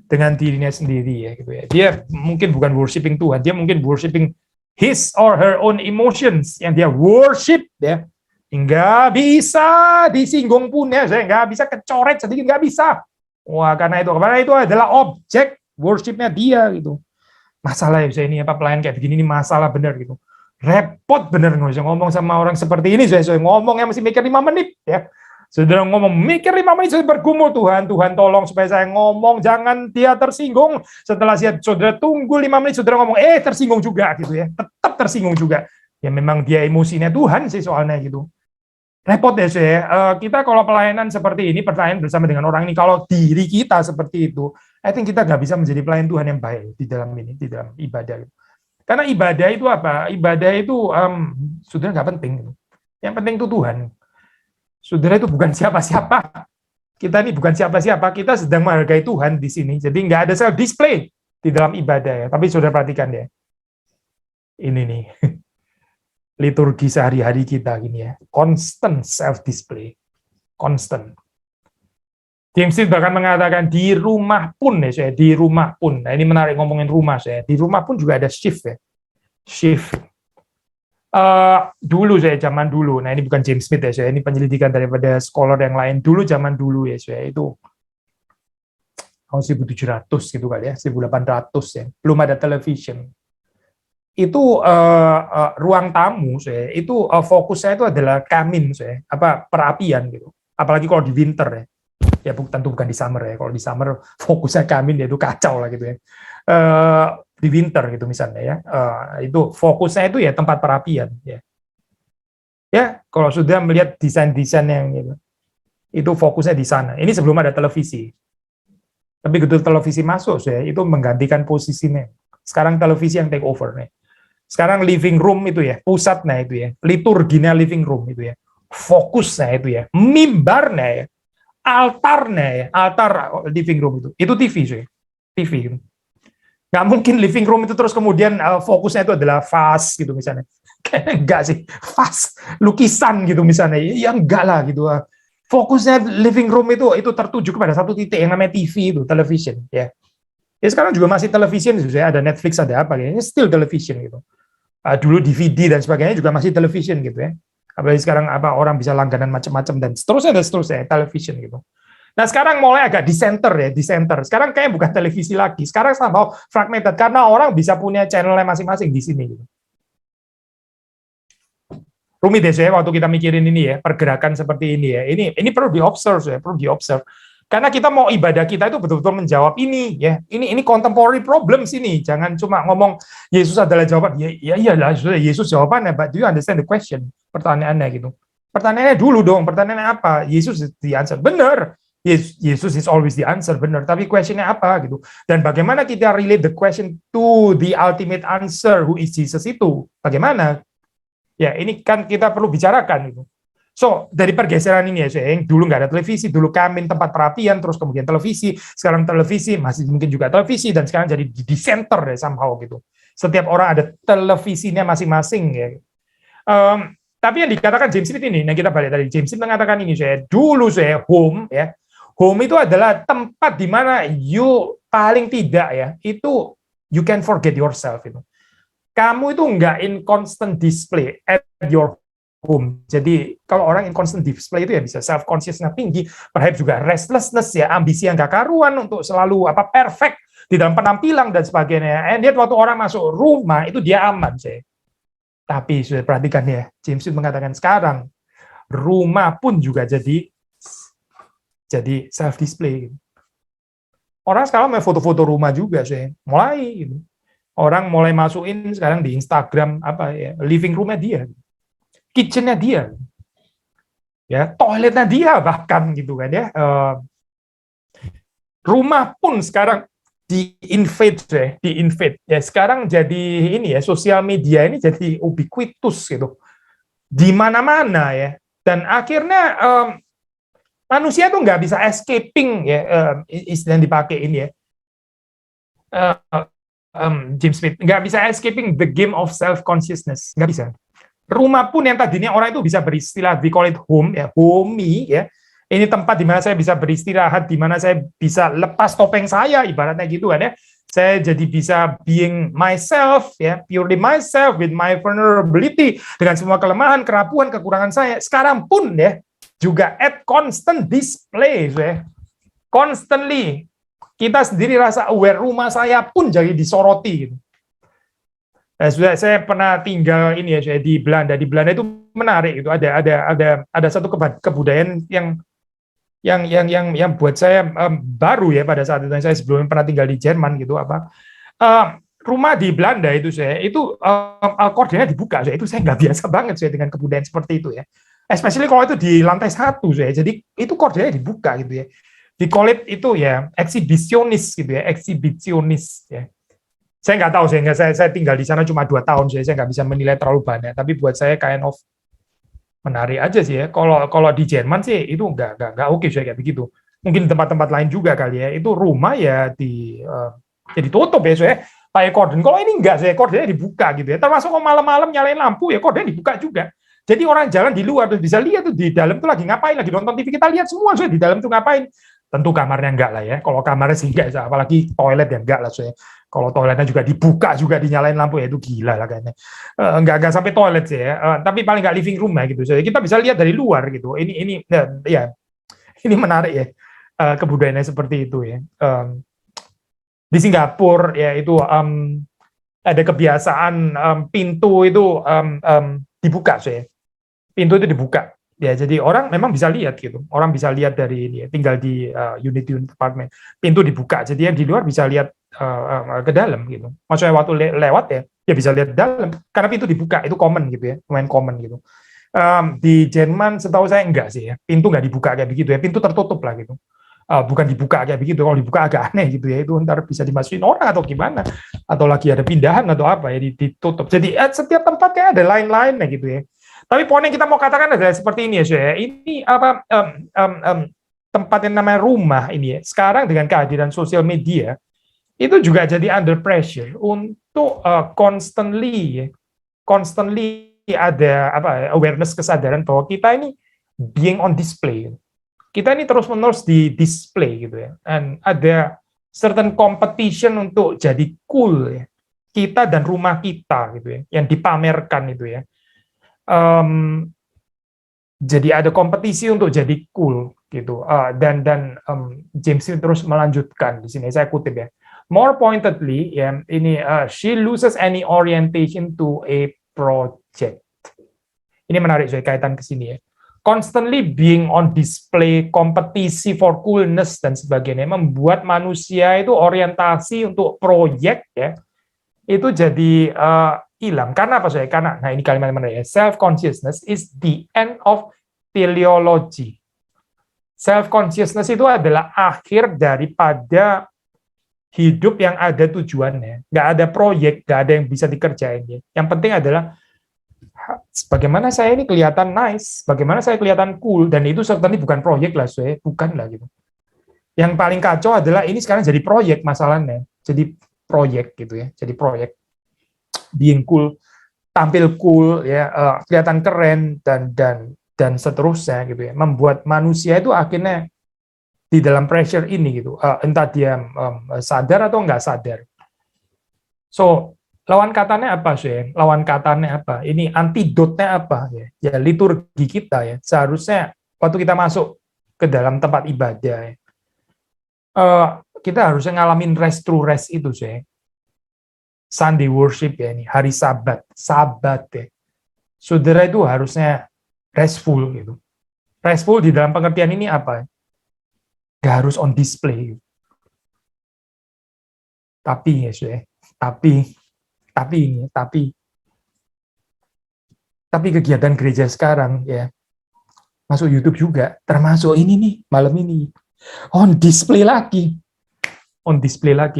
Speaker 1: dengan dirinya sendiri ya gitu ya. Dia mungkin bukan worshiping Tuhan, dia mungkin worshiping his or her own emotions yang dia worship ya. Nggak bisa disinggung pun ya, saya nggak bisa kecoret sedikit, nggak bisa. Wah, karena itu adalah objek worshipnya dia gitu. Masalah ya, saya ini apa pelayan kayak begini ini masalah bener gitu. Repot bener nggak bisa ngomong sama orang seperti ini, saya ngomongnya masih mikir 5 menit ya. Saudara ngomong mikir 5 menit, saya bergumul, Tuhan tolong supaya saya ngomong jangan dia tersinggung. Setelah saudara tunggu 5 menit, saudara ngomong tersinggung juga gitu ya, tetap tersinggung juga. Ya memang dia emosinya Tuhan sih soalnya gitu. Repot ya saya. Kita kalau pelayanan seperti ini, pertanyaan bersama dengan orang ini, kalau diri kita seperti itu, I think kita nggak bisa menjadi pelayan Tuhan yang baik di dalam ini, di dalam ibadah. Karena ibadah itu apa? Ibadah itu saudara nggak penting. Yang penting itu Tuhan. Saudara itu bukan siapa-siapa. Kita ini bukan siapa-siapa. Kita sedang menghargai Tuhan di sini. Jadi nggak ada self display di dalam ibadah ya. Tapi saudara perhatikan ya. Ini nih. Liturgi sehari-hari kita gini ya, constant self display, constant. James bahkan mengatakan di rumah pun ya saya, di rumah pun. Nah ini menarik ngomongin rumah saya. Di rumah pun juga ada shift ya, shift. Dulu saya zaman dulu, nah ini bukan James Smith ya saya, ini penyelidikan daripada scholar yang lain. Dulu zaman dulu ya saya itu tahun 1700 gitu kali ya, 1800 ya, belum ada television. Itu ruang tamu saya itu fokusnya itu adalah kamin saya perapian gitu, apalagi kalau di winter ya tentu bukan di summer ya, kalau di summer fokusnya kamin ya itu kacau lah gitu ya, di winter gitu misalnya ya, itu fokusnya itu ya tempat perapian ya kalau sudah melihat desain-desain yang gitu, itu fokusnya di sana. Ini sebelum ada televisi, tapi begitu televisi masuk saya itu menggantikan posisinya. Sekarang televisi yang take over nih. Sekarang living room itu ya, pusatnya itu ya, liturginya living room itu ya, fokusnya itu ya, mimbarnya ya, altarnya ya, altar living room itu TV sih, TV gitu. Nggak mungkin living room itu terus kemudian fokusnya itu adalah vas gitu misalnya, kayaknya enggak sih, vas, lukisan gitu misalnya, ya enggak lah gitu. Fokusnya living room itu tertuju kepada satu titik yang namanya TV itu, television ya. Ya sekarang juga masih television, ada Netflix, ada apa, kayaknya still television gitu. Dulu DVD dan sebagainya juga masih television gitu ya. Apalagi sekarang orang bisa langganan macam-macam dan seterusnya television gitu. Nah sekarang mulai agak di center. Sekarang kayaknya bukan televisi lagi. Sekarang somehow fragmented karena orang bisa punya channelnya masing-masing di sini gitu. Rumit ya saya waktu kita mikirin ini ya, pergerakan seperti ini ya. Ini perlu diobserve ya, perlu diobserve. Karena kita mau ibadah kita itu betul-betul menjawab ini ya. Ini contemporary problems ini. Jangan cuma ngomong Yesus adalah jawaban. Ya iyalah Yesus jawabannya, but do you understand the question? Pertanyaannya gitu. Pertanyaannya dulu dong, pertanyaannya apa? Yesus is the answer. Benar. Yesus is always the answer, benar. Tapi questionnya apa gitu? Dan bagaimana kita relate the question to the ultimate answer, who is Jesus itu? Bagaimana? Ya, ini kan kita perlu bicarakan gitu. So, dari pergeseran ini ya, yang dulu nggak ada televisi, dulu kamin tempat perapian, terus kemudian televisi, sekarang televisi, masih mungkin juga televisi, dan sekarang jadi di center ya, somehow gitu. Setiap orang ada televisinya masing-masing ya. Tapi yang dikatakan James Smith ini, nah kita balik tadi, James Smith mengatakan ini, dulu home ya, home itu adalah tempat di mana you paling tidak ya, itu you can forget yourself itu. Kamu itu nggak in constant display at your home. Jadi kalau orang in constant display itu ya bisa self consciousness tinggi, perhaps juga restlessness ya, ambisi yang gak karuan untuk selalu perfect di dalam penampilan dan sebagainya. And waktu orang masuk rumah itu dia aman sih. Tapi sudah perhatikan ya, James mengatakan sekarang rumah pun juga jadi self display. Orang sekarang mau foto-foto rumah juga sih, mulai gitu. Orang mulai masukin sekarang di Instagram living room-nya dia, kitchen-nya dia, ya toiletnya dia bahkan gitu kan ya. Rumah pun sekarang di-invade ya. Sekarang jadi ini ya, sosial media ini jadi ubiquitous gitu, di mana-mana ya. Dan akhirnya manusia tuh nggak bisa escaping ya, istilah yang dipakai ini ya. James Smith, nggak bisa escaping the game of self-consciousness, nggak bisa. Rumah pun yang tadinya orang itu bisa beristilah, we call it home, ya, homey, ya, Ini tempat di mana saya bisa beristirahat, di mana saya bisa lepas topeng saya, ibaratnya gitu kan ya. Saya jadi bisa being myself, ya, purely myself with my vulnerability, dengan semua kelemahan, kerapuan, kekurangan saya. Sekarang pun ya, juga at constant display, ya. Constantly. Kita sendiri rasa aware, rumah saya pun jadi disoroti gitu. Saya pernah tinggal ini ya, saya di Belanda. Di Belanda itu menarik itu, ada satu kebudayaan yang buat saya baru ya pada saat itu. Saya sebelumnya pernah tinggal di Jerman gitu, rumah di Belanda itu saya itu kordennya dibuka, itu saya nggak biasa banget saya dengan kebudayaan seperti itu ya, especially kalau itu di lantai satu saya, jadi itu kordennya dibuka gitu ya, di call it itu ya eksibisionis gitu ya, eksibisionis ya. Saya nggak tahu, saya tinggal di sana cuma 2 tahun, saya nggak bisa menilai terlalu banyak, tapi buat saya kind of menarik aja sih ya. Kalau di Jerman sih itu nggak oke sih kayak begitu. Mungkin tempat-tempat lain juga kali ya. Itu rumah ya jadi tutup ya saya. Pakai korden. Kalau ini enggak, saya kordennya dibuka gitu ya. Termasuk kalau malam-malam nyalain lampu ya kordennya dibuka juga. Jadi orang jalan di luar terus bisa lihat tuh di dalam tuh lagi ngapain, lagi nonton TV, kita lihat semua saya di dalam tuh ngapain. Tentu kamarnya enggak lah ya. Kalau kamarnya sih enggak, apalagi toilet ya enggak lah saya. Kalau toiletnya juga dibuka juga dinyalain lampu ya itu gila lah kayaknya. Enggak sampai toilet sih ya. Tapi paling enggak living room ya gitu. Jadi kita bisa lihat dari luar gitu. Ini ya ini menarik ya. Kebudayaannya seperti itu ya. Di Singapura ya itu ada kebiasaan pintu itu dibuka sih. Pintu itu dibuka. Ya, jadi orang memang bisa lihat gitu. Orang bisa lihat dari ini, tinggal di unit apartemen. Pintu dibuka, jadi yang di luar bisa lihat ke dalam gitu. Maksudnya waktu lewat ya bisa lihat dalam. Karena pintu dibuka, itu common gitu ya, lumayan common gitu. Di Jerman setahu saya enggak sih ya, pintu nggak dibuka kayak begitu ya, pintu tertutup lah gitu. Bukan dibuka kayak begitu, kalau dibuka agak aneh gitu ya, itu ntar bisa dimasukin orang atau gimana, atau lagi ada pindahan atau apa ya, ditutup. Jadi setiap tempat kayak ada lain-lainnya gitu ya. Tapi poin yang kita mau katakan adalah seperti ini ya, saya. Ini apa tempat yang namanya rumah ini ya. Sekarang dengan kehadiran sosial media itu juga jadi under pressure untuk constantly ada awareness, kesadaran bahwa kita ini being on display. Kita ini terus-menerus di display gitu ya. Dan ada certain competition untuk jadi cool ya. Kita dan rumah kita gitu ya, yang dipamerkan itu ya. Jadi ada kompetisi untuk jadi cool gitu, dan James terus melanjutkan di sini, saya kutip ya, more pointedly ya, ini she loses any orientation to a project. Ini menarik saya kaitan ke sini ya, constantly being on display, kompetisi for coolness dan sebagainya membuat manusia itu orientasi untuk proyek ya itu jadi hilang. Karena apa saya? Karena, nah ini kalimat yang menarik ya, self-consciousness is the end of teleology. Self-consciousness itu adalah akhir daripada hidup yang ada tujuannya. Nggak ada proyek, nggak ada yang bisa dikerjain. Ya. Yang penting adalah bagaimana saya ini kelihatan nice, bagaimana saya kelihatan cool, dan itu certainly bukan proyek lah, saya bukan lah gitu. Yang paling kacau adalah ini sekarang jadi proyek masalahnya. Jadi proyek gitu ya, jadi proyek being cool, tampil cool ya, kelihatan keren dan seterusnya gitu ya, membuat manusia itu akhirnya di dalam pressure ini gitu, entah dia sadar atau nggak sadar. So lawan katanya apa sih? Lawan katanya apa? Ini antidotnya apa ya? Ya liturgi kita ya. Seharusnya waktu kita masuk ke dalam tempat ibadah ya, kita harusnya ngalamin rest through rest itu sih. Sunday worship ya, ini hari Sabat ya. Saudara itu harusnya restful gitu. Restful di dalam pengertian ini apa? Gak harus on display. Tapi ya sudah, tapi kegiatan gereja sekarang ya, masuk YouTube juga, termasuk ini nih malam ini on display lagi.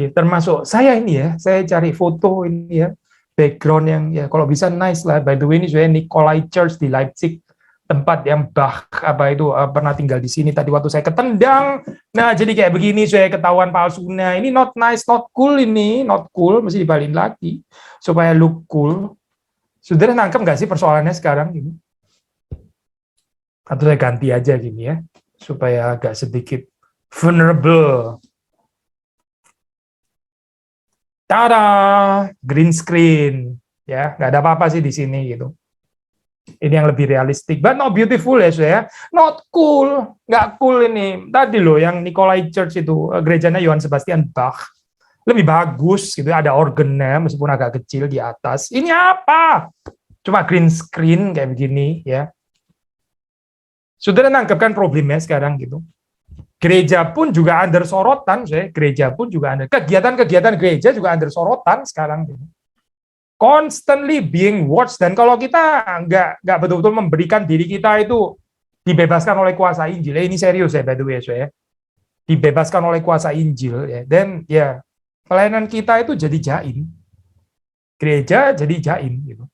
Speaker 1: Termasuk saya ini ya, saya cari foto ini ya, background yang ya kalau bisa nice lah. By the way ini saya Nikolai Church di Leipzig, tempat yang Bach apa itu pernah tinggal di sini tadi waktu saya ketendang. Nah jadi kayak begini saya ketahuan palsunya. Ini not nice, not cool, ini not cool, mesti dibalikin lagi supaya look cool. Saudara nangkep nggak sih persoalannya sekarang ini? Atau saya ganti aja gini ya. supaya agak sedikit vulnerable. Tada, green screen, ya nggak ada apa-apa sih di sini gitu. Ini yang lebih realistik, but not beautiful ya, saya. Not cool, nggak cool ini. Tadi loh yang Nikolai Church itu, gerejanya Johann Sebastian Bach, lebih bagus gitu, ada organnya meskipun agak kecil di atas. Ini apa? Cuma green screen kayak begini ya. Saudara nangkep kan problemnya sekarang gitu. Gereja pun juga under sorotan, saya. Gereja pun juga under kegiatan-kegiatan gereja juga under sorotan sekarang gitu. Constantly being watched, dan kalau kita nggak betul-betul memberikan diri kita itu dibebaskan oleh kuasa Injil, ini serius ya by the way, ya, dibebaskan oleh kuasa Injil, ya, dan ya pelayanan kita itu jadi jaim, gereja jadi jaim gitu.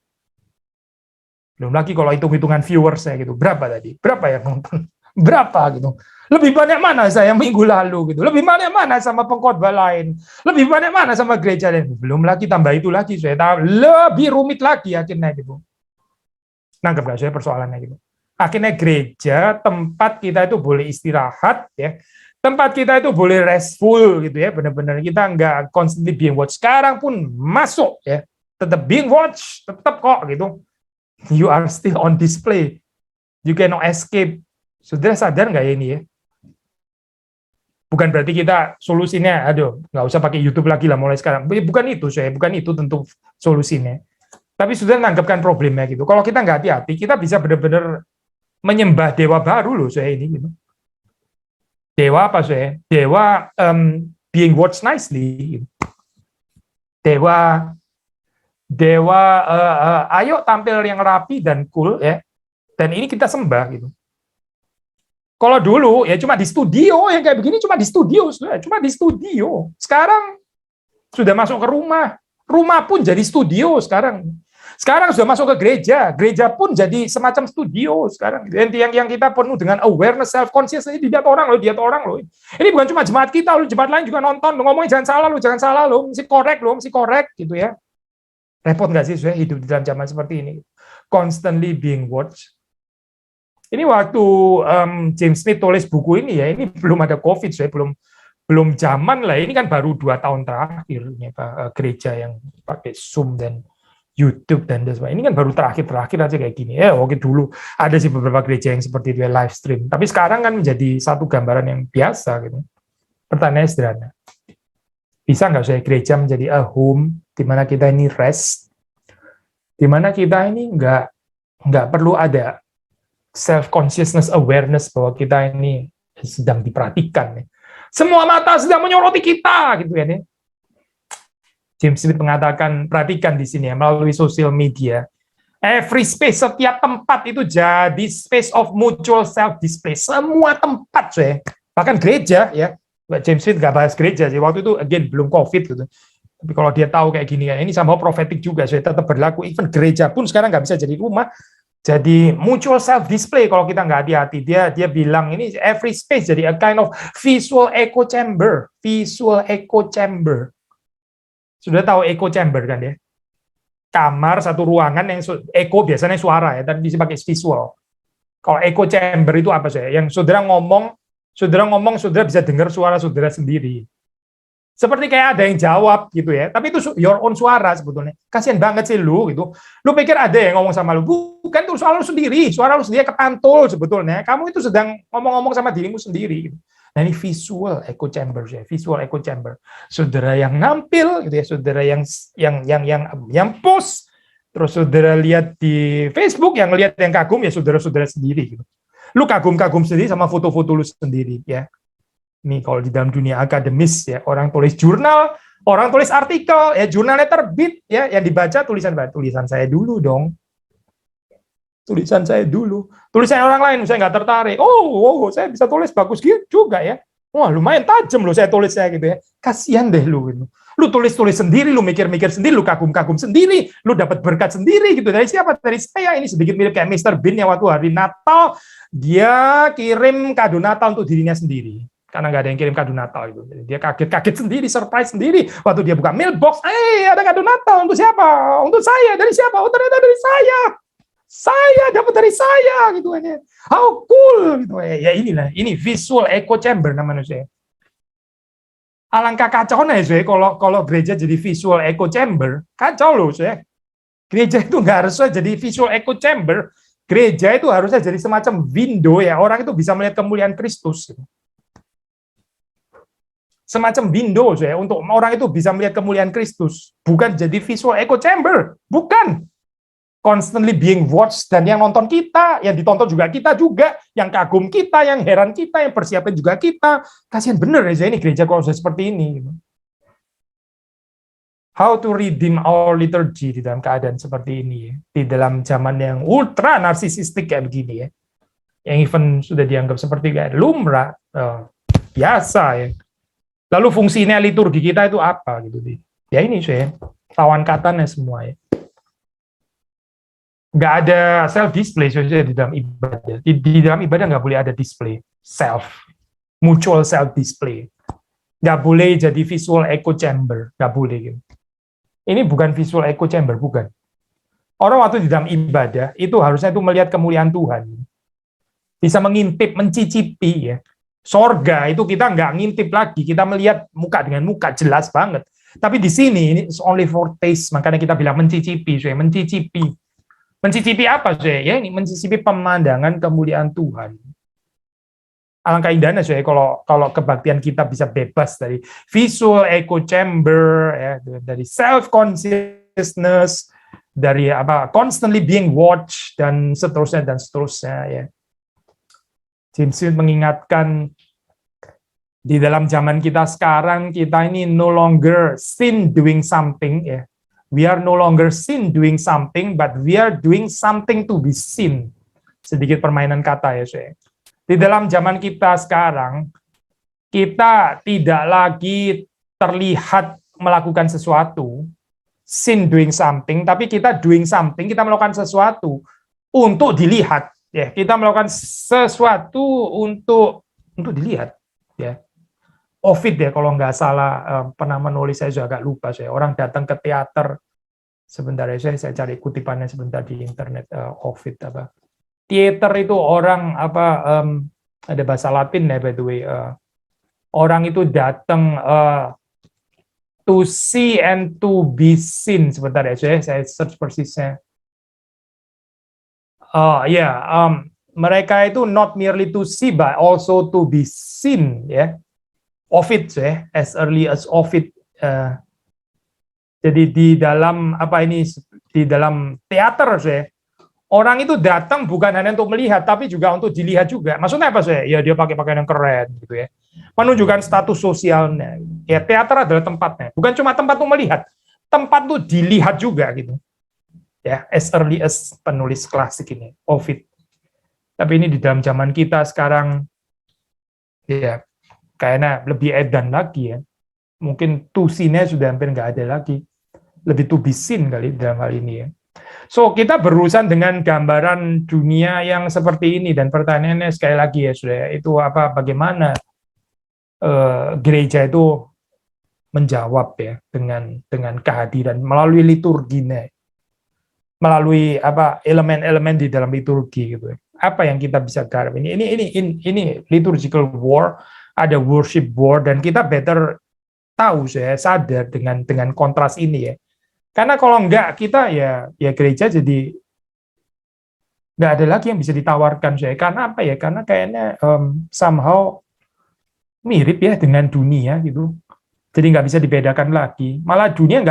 Speaker 1: Belum lagi kalau hitung-hitungan viewers saya gitu, berapa tadi, berapa yang nonton, berapa gitu. Lebih banyak mana saya minggu lalu gitu, lebih banyak mana sama pengkhotbah lain, lebih banyak mana sama gereja lain. Belum lagi tambah itu lagi, saya tahu lebih rumit lagi akhirnya gitu. Nangkep gak saya persoalannya gitu. Akhirnya gereja tempat kita itu boleh istirahat ya, tempat kita itu boleh restful gitu ya, benar-benar kita nggak constantly being watched. Sekarang pun masuk ya, tetap being watched, tetap kok gitu. You are still on display, you cannot escape. Saudara sadar nggak ya ini ya? Bukan berarti kita solusinya, aduh, nggak usah pakai YouTube lagi lah mulai sekarang. Bukan itu, saya. Bukan itu tentu solusinya. Tapi sudah menanggapkan problemnya gitu. Kalau kita nggak hati-hati, kita bisa benar-benar menyembah dewa baru loh, saya ini gitu. Dewa apa, saya? Dewa being watched nicely. Gitu. Dewa, ayo tampil yang rapi dan cool ya. Dan ini kita sembah gitu. Kalau dulu ya cuma di studio yang kayak begini, cuma di studio, cuma di studio. Sekarang sudah masuk ke rumah, rumah pun jadi studio sekarang. Sekarang sudah masuk ke gereja, gereja pun jadi semacam studio sekarang. Yang kita penuh dengan awareness, self conscious, ini dilihat orang loh, lihat orang loh. Ini bukan cuma jemaat kita loh, jemaat lain juga nonton, ngomongin jangan salah loh, mesti korek gitu ya. Repot nggak sih saya hidup di dalam zaman seperti ini? Constantly being watched. Ini waktu James Smith tulis buku ini ya, ini belum ada COVID, saya belum zaman lah. Ini kan baru 2 tahun terakhir ini Pak, gereja yang pakai Zoom dan YouTube dan sebagainya. Ini kan baru terakhir aja kayak gini. Ya, oke dulu ada sih beberapa gereja yang seperti itu ya, live stream. Tapi sekarang kan menjadi satu gambaran yang biasa gitu. Pertanyaannya sederhana. Bisa nggak saya gereja menjadi a home di mana kita ini rest, di mana kita ini nggak perlu ada self consciousness awareness bahwa kita ini sedang diperhatikan. Semua mata sedang menyoroti kita gitu ya. James Smith mengatakan, perhatikan di sini ya, melalui sosial media, every space, setiap tempat itu jadi space of mutual self display. Semua tempat saya, bahkan gereja ya. James Smith nggak bahas gereja sih waktu itu, again belum COVID gitu. Tapi kalau dia tahu kayak gini ya, ini sama profetik juga, saya tetap berlaku. Even gereja pun sekarang nggak bisa jadi rumah. Jadi mutual self display kalau kita nggak hati-hati. Dia bilang ini every space jadi a kind of visual echo chamber. Visual echo chamber. Sudah tahu echo chamber kan ya? Kamar satu ruangan yang echo biasanya suara ya, dan bisa pakai visual. Kalau echo chamber itu apa sih? Yang saudara ngomong, saudara bisa dengar suara saudara sendiri. Seperti kayak ada yang jawab gitu ya, tapi itu your own suara sebetulnya. Kasian banget sih lu gitu. Lu pikir ada yang ngomong sama lu? Bukan, tuh suara lu sendiri kepantul sebetulnya. Kamu itu sedang ngomong-ngomong sama dirimu sendiri. Gitu. Nah ini visual echo chamber ya, visual echo chamber. Saudara yang nampil gitu ya, saudara yang post, terus saudara lihat di Facebook, yang lihat yang kagum ya saudara-saudara sendiri gitu. Lu kagum-kagum sendiri sama foto-foto lu sendiri ya. Nih kalau di dalam dunia akademis ya, orang tulis jurnal, orang tulis artikel, ya jurnalnya terbit ya, yang dibaca tulisan saya dulu dong. Tulisan saya dulu. Tulisan orang lain saya nggak tertarik. Oh, saya bisa tulis bagus gitu juga ya. Wah, lumayan tajam loh saya tulisnya gitu ya. Kasihan deh lu gitu. Lu tulis-tulis sendiri, lu mikir-mikir sendiri, lu kagum-kagum sendiri, lu dapat berkat sendiri gitu. Dari siapa? Dari saya. Ini sedikit mirip kayak Mr. Bean yang waktu hari Natal dia kirim kado Natal untuk dirinya sendiri. Karena nggak ada yang kirim kado Natal itu. Jadi dia kaget sendiri, surprise sendiri. Waktu dia buka mailbox, ada kado Natal untuk siapa? Untuk saya. Dari siapa? Oh, ternyata dari saya. Saya dapat dari saya gitu kan ya. How cool gitu ya. Ya inilah, ini visual echo chamber namanya saya. Alangkah kacau nih saya kalau gereja jadi visual echo chamber, kacau loh saya. Gereja itu nggak harusnya jadi visual echo chamber. Gereja itu harusnya jadi semacam window ya, orang itu bisa melihat kemuliaan Kristus. Semacam window saya untuk orang itu bisa melihat kemuliaan Kristus, bukan jadi visual echo chamber, bukan. Constantly being watched, dan yang nonton kita, yang ditonton juga kita juga, yang kagum kita, yang heran kita, yang persiapan juga kita. Kasihan bener ya ini gereja kalau sudah seperti ini. How to redeem our liturgy di dalam keadaan seperti ini ya. Di dalam zaman yang ultra narsisistik kayak begini ya. Yang even sudah dianggap seperti kayak lumrah, biasa ya. Lalu fungsinya liturgi kita itu apa gitu. Ya ini saya, lawan katanya semua ya. Nggak ada self display di dalam ibadah. Di dalam ibadah nggak boleh ada display self, mutual self display. Nggak boleh jadi visual echo chamber, nggak boleh gitu. Ini bukan visual echo chamber, bukan. Orang waktu di dalam ibadah itu harusnya itu melihat kemuliaan Tuhan, bisa mengintip, mencicipi ya. Sorga itu kita nggak ngintip lagi, kita melihat muka dengan muka jelas banget. Tapi di sini ini only for taste, makanya kita bilang mencicipi, saya mencicipi. Mencicipi apa saya? Ya ini mencicipi pemandangan kemuliaan Tuhan. Alangkah indahnya saya kalau kebaktian kita bisa bebas dari visual echo chamber, ya, dari self consciousness, dari apa constantly being watched dan seterusnya ya. James Smith mengingatkan di dalam zaman kita sekarang kita ini no longer seen doing something ya. We are no longer seen doing something, but we are doing something to be seen. Sedikit permainan kata ya, saya. Di dalam zaman kita sekarang, kita tidak lagi terlihat melakukan sesuatu, seen doing something, tapi kita doing something, kita melakukan sesuatu untuk dilihat. Ya, kita melakukan sesuatu untuk dilihat. Ya. Ovid ya kalau nggak salah pernah menulis, saya juga agak lupa saya. Orang datang ke teater sebentar ya, saya cari kutipannya sebentar di internet. Ovid apa? Teater itu orang apa? Ada bahasa Latin ya by the way. Orang itu datang to see and to be seen. Sebentar ya, saya search persisnya. Mereka itu not merely to see but also to be seen ya. Ovid ya, as early as Ovid. Jadi di dalam apa ini, di dalam teater ya, orang itu datang bukan hanya untuk melihat tapi juga untuk dilihat juga. Maksudnya apa saya? Ya dia pakai pakaian yang keren gitu ya. Menunjukkan status sosialnya. Ya teater adalah tempatnya, bukan cuma tempat untuk melihat, tempat untuk dilihat juga gitu. Ya, as early as penulis klasik ini, Ovid. Tapi ini di dalam zaman kita sekarang ya kayaknya lebih edan lagi ya. Mungkin to see-nya sudah hampir nggak ada lagi. Lebih to be seen kali dalam hal ini ya. So, kita berurusan dengan gambaran dunia yang seperti ini, dan pertanyaannya sekali lagi ya, sudah itu apa, bagaimana gereja itu menjawab ya dengan kehadiran melalui liturginya, melalui apa elemen-elemen di dalam liturgi gitu ya. Apa yang kita bisa garap ini liturgical war, ada worship war, dan kita better tahu saya sadar dengan kontras ini ya. Karena kalau enggak kita ya gereja jadi nggak ada lagi yang bisa ditawarkan saya. Karena apa ya? Karena kayaknya somehow mirip ya dengan dunia gitu. Jadi nggak bisa dibedakan lagi. Malah dunia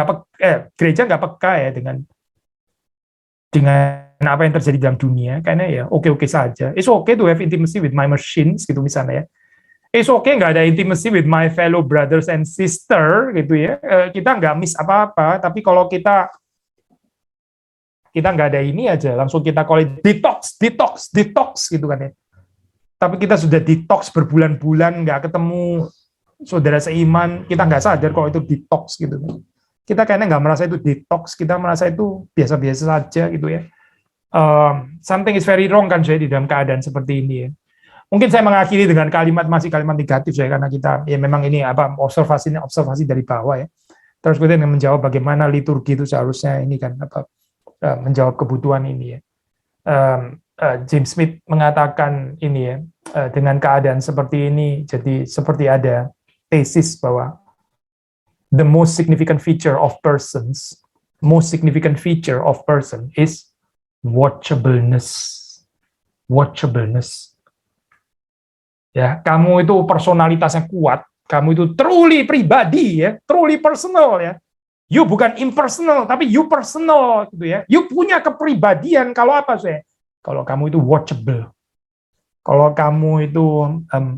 Speaker 1: gereja nggak peka ya dengan apa yang terjadi dalam dunia. Kayaknya ya oke saja. It's okay to have intimacy with my machines gitu misalnya ya. It's okay nggak ada intimacy with my fellow brothers and sister gitu ya. Kita nggak miss apa-apa. Tapi kalau kita nggak ada ini aja, langsung kita call it detox gitu kan ya. Tapi kita sudah detox berbulan-bulan, nggak ketemu saudara seiman, kita nggak sadar kalau itu detox gitu. Kita kayaknya nggak merasa itu detox, kita merasa itu biasa-biasa saja gitu ya. Something is very wrong kan saya di dalam keadaan seperti ini ya. Mungkin saya mengakhiri dengan kalimat negatif ya, karena kita ya memang ini apa observasi dari bawah ya. Terus kemudian menjawab bagaimana liturgi itu seharusnya ini kan apa menjawab kebutuhan ini ya. James Smith mengatakan ini ya, dengan keadaan seperti ini, jadi seperti ada tesis bahwa the most significant feature of person is watchableness. Watchableness. Ya, kamu itu personalitasnya kuat, kamu itu truly pribadi ya, truly personal ya. You bukan impersonal, tapi you personal gitu ya. You punya kepribadian kalau apa sih? Kalau kamu itu watchable. Kalau kamu itu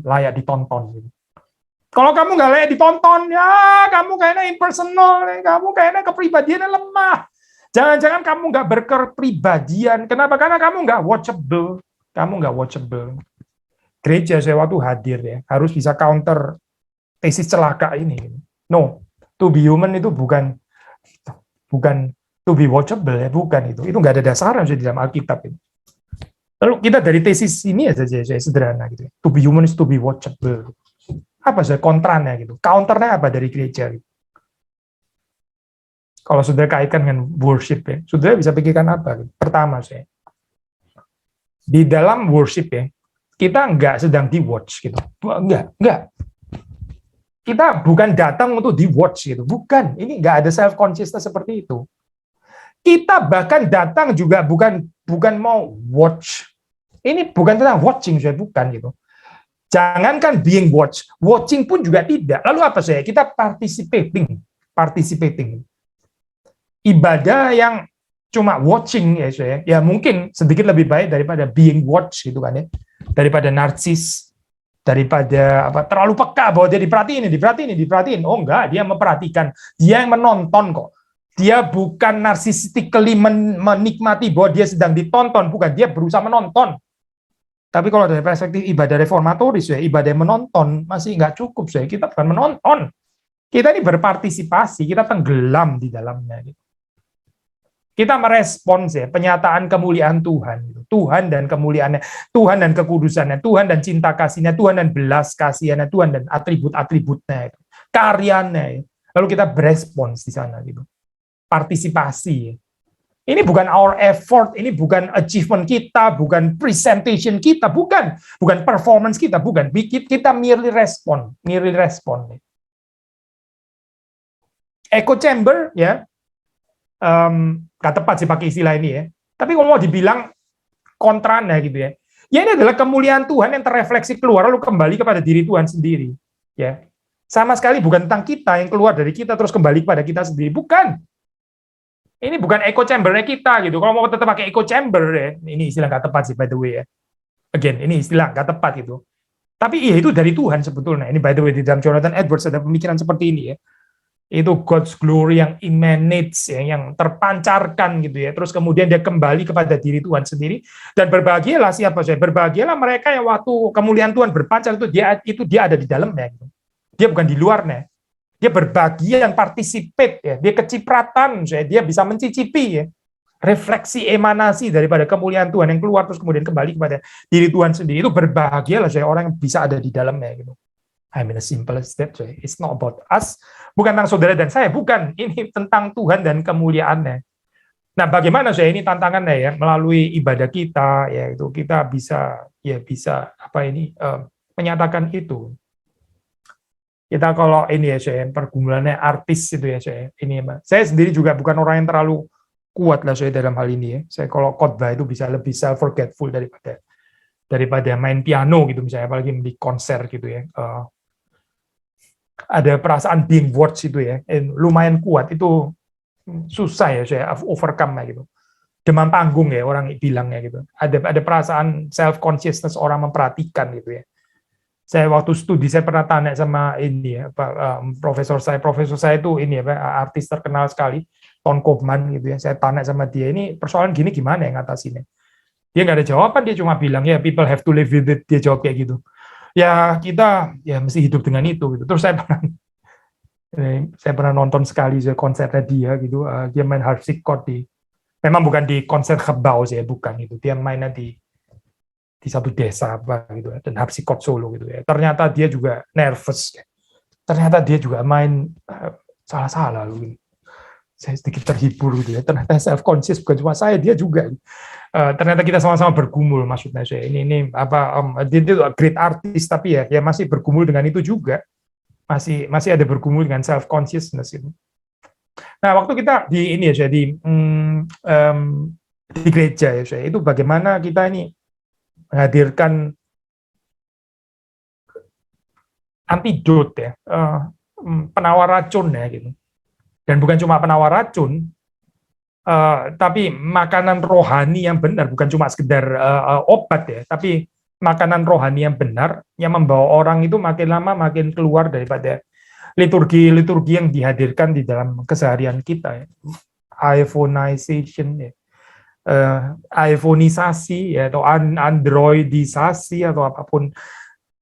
Speaker 1: layak ditonton gitu. Kalau kamu nggak layak ditonton, ya kamu kayaknya impersonal, kamu kayaknya kepribadiannya lemah. Jangan-jangan kamu nggak berkepribadian. Kenapa? Karena kamu nggak watchable. Kamu nggak watchable. Gereja saya waktu hadir ya, harus bisa counter tesis celaka ini. No, to be human itu bukan to be watchable ya, bukan itu. Itu nggak ada dasarnya di dalam Alkitab ini. Lalu kita dari tesis ini aja saya sederhana gitu. To be human is to be watchable. Apa sih kontranya gitu? Counternya apa dari gereja? Gitu? Kalau sudah kaitkan dengan worship ya, sudah bisa pikirkan apa? Gitu? Pertama saya, di dalam worship ya, kita nggak sedang di watch gitu, nggak. Kita bukan datang untuk di watch gitu, bukan. Ini nggak ada self consciousness seperti itu. Kita bahkan datang juga bukan mau watch. Ini bukan tentang watching, saya bukan gitu. Jangankan being watched, watching pun juga tidak. Lalu apa saya? Kita participating. Ibadah yang cuma watching ya saya, ya mungkin sedikit lebih baik daripada being watched gitu kan ya. Daripada narsis, daripada apa terlalu peka bahwa dia diperhatiin. Oh enggak, dia memperhatikan, dia yang menonton kok. Dia bukan narcissistically menikmati bahwa dia sedang ditonton, bukan, dia berusaha menonton. Tapi kalau dari perspektif ibadah reformatoris ya, ibadah menonton masih nggak cukup saya. Kita bukan menonton, kita ini berpartisipasi, kita tenggelam di dalamnya. Kita merespons ya penyataan kemuliaan Tuhan, Tuhan dan kemuliaannya, Tuhan dan kekudusannya, Tuhan dan cinta kasihnya, Tuhan dan belas kasihannya, Tuhan dan atribut-atributnya, karyanya. Lalu kita berespons di sana gitu, partisipasi. Ini bukan our effort, ini bukan achievement kita, bukan presentation kita, bukan performance kita, bukan. Kita merely respon. Echo chamber ya, nggak tepat sih pakai istilah ini ya. Tapi kalau mau dibilang kontranya gitu ya, ya ini adalah kemuliaan Tuhan yang terrefleksi keluar lalu kembali kepada diri Tuhan sendiri. Ya, sama sekali bukan tentang kita yang keluar dari kita terus kembali kepada kita sendiri, bukan. Ini bukan echo chamber-nya kita gitu. Kalau mau tetap pakai echo chamber ya, ini istilah nggak tepat sih by the way ya. Again, ini istilah nggak tepat gitu. Tapi iya itu dari Tuhan sebetulnya. Ini by the way di dalam Jonathan Edwards ada pemikiran seperti ini ya. Itu God's glory yang emanates ya, yang terpancarkan gitu ya. Terus kemudian dia kembali kepada diri Tuhan sendiri dan berbahagialah siapa saya? Berbahagialah mereka yang waktu kemuliaan Tuhan berpancar itu dia ada di dalamnya gitu. Dia bukan di luarnya. Dia berbahagia yang participate ya, dia kecipratan, dia bisa mencicipi ya, refleksi emanasi daripada kemuliaan Tuhan yang keluar terus kemudian kembali kepada diri Tuhan sendiri. Itu berbahagialah saya orang yang bisa ada di dalamnya gitu. I mean as simple as that. It's not about us, bukan tentang saudara dan saya, bukan. Ini tentang Tuhan dan kemuliaannya. Nah, bagaimana saya ini tantangannya ya melalui ibadah kita ya itu kita bisa menyatakan itu. Kita kalau ini ya saya pergumulannya artis itu ya saya sendiri juga bukan orang yang terlalu kuat lah saya dalam hal ini ya. Saya kalau khotbah itu bisa lebih self forgetful daripada main piano gitu misalnya, apalagi di konser gitu ya. Ada perasaan being watched itu ya, lumayan kuat, itu susah ya saya overcome gitu. Demam panggung ya orang bilangnya gitu. Ada perasaan self consciousness, orang memperhatikan gitu ya. Saya waktu studi saya pernah tanya sama ini ya, profesor saya itu ini ya, artis terkenal sekali, Ton Koopman gitu ya. Saya tanya sama dia, ini persoalan gini gimana ya ngatasinnya? Dia nggak ada jawaban, dia cuma bilang ya people have to live with it. Dia jawab kayak gitu. Ya kita ya mesti hidup dengan itu gitu. Terus saya pernah nonton sekali konsernya dia gitu. Dia main harpsichord memang bukan di konser Gebau sih, bukan itu. Dia mainnya di satu desa apa gitu ya, dan harpsichord solo gitu ya. Ternyata dia juga nervous. Ternyata dia juga main salah-salah gitu. saya sedikit terhibur gitu ya. Ternyata self conscious bukan cuma saya, dia juga. Ternyata kita sama-sama bergumul, maksudnya saya ini apa dia itu great artist, tapi ya masih bergumul dengan itu juga, masih ada bergumul dengan self consciousness itu. Nah, waktu kita di ini ya saya di gereja ya saya, itu bagaimana kita ini menghadirkan antidot ya, penawar racun ya gitu. Dan bukan cuma penawar racun, tapi makanan rohani yang benar, bukan cuma sekedar obat ya, tapi makanan rohani yang benar yang membawa orang itu makin lama makin keluar daripada liturgi-liturgi yang dihadirkan di dalam keseharian kita ya. iPhoneization ya. iPhoneisasi ya, atau androidisasi atau apapun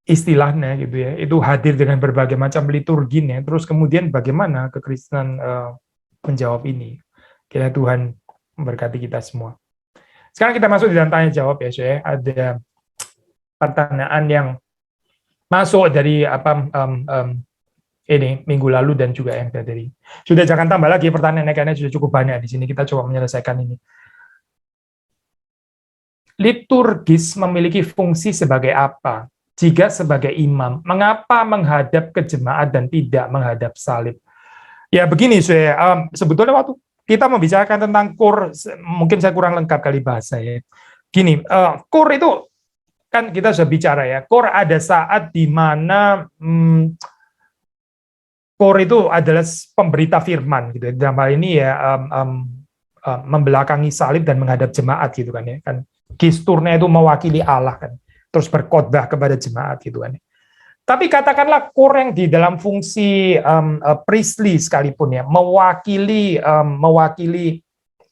Speaker 1: istilahnya gitu ya, itu hadir dengan berbagai macam liturginya. Terus kemudian bagaimana kekristenan menjawab ini? Kiranya Tuhan memberkati kita semua. Sekarang kita masuk di dalam tanya jawab ya, saya ada pertanyaan yang masuk dari ini minggu lalu dan juga yang dari sudah, jangan tambah lagi pertanyaannya karena sudah cukup banyak di sini. Kita coba menyelesaikan ini. Liturgis memiliki fungsi sebagai apa? Jika sebagai imam, mengapa menghadap ke jemaat dan tidak menghadap salib? Ya begini, saya sebetulnya waktu kita membicarakan tentang kur, mungkin saya kurang lengkap kali bahasa ya. Gini, kur itu kan kita sudah bicara ya. Kur ada saat di mana kur itu adalah pemberita firman gitu. Dalam hal ini ya membelakangi salib dan menghadap jemaat gitu kan ya. Kan gesturnya itu mewakili Allah kan. Terus berkhotbah kepada jemaat gitu kan. Tapi katakanlah kurang di dalam fungsi priestly sekalipun ya, mewakili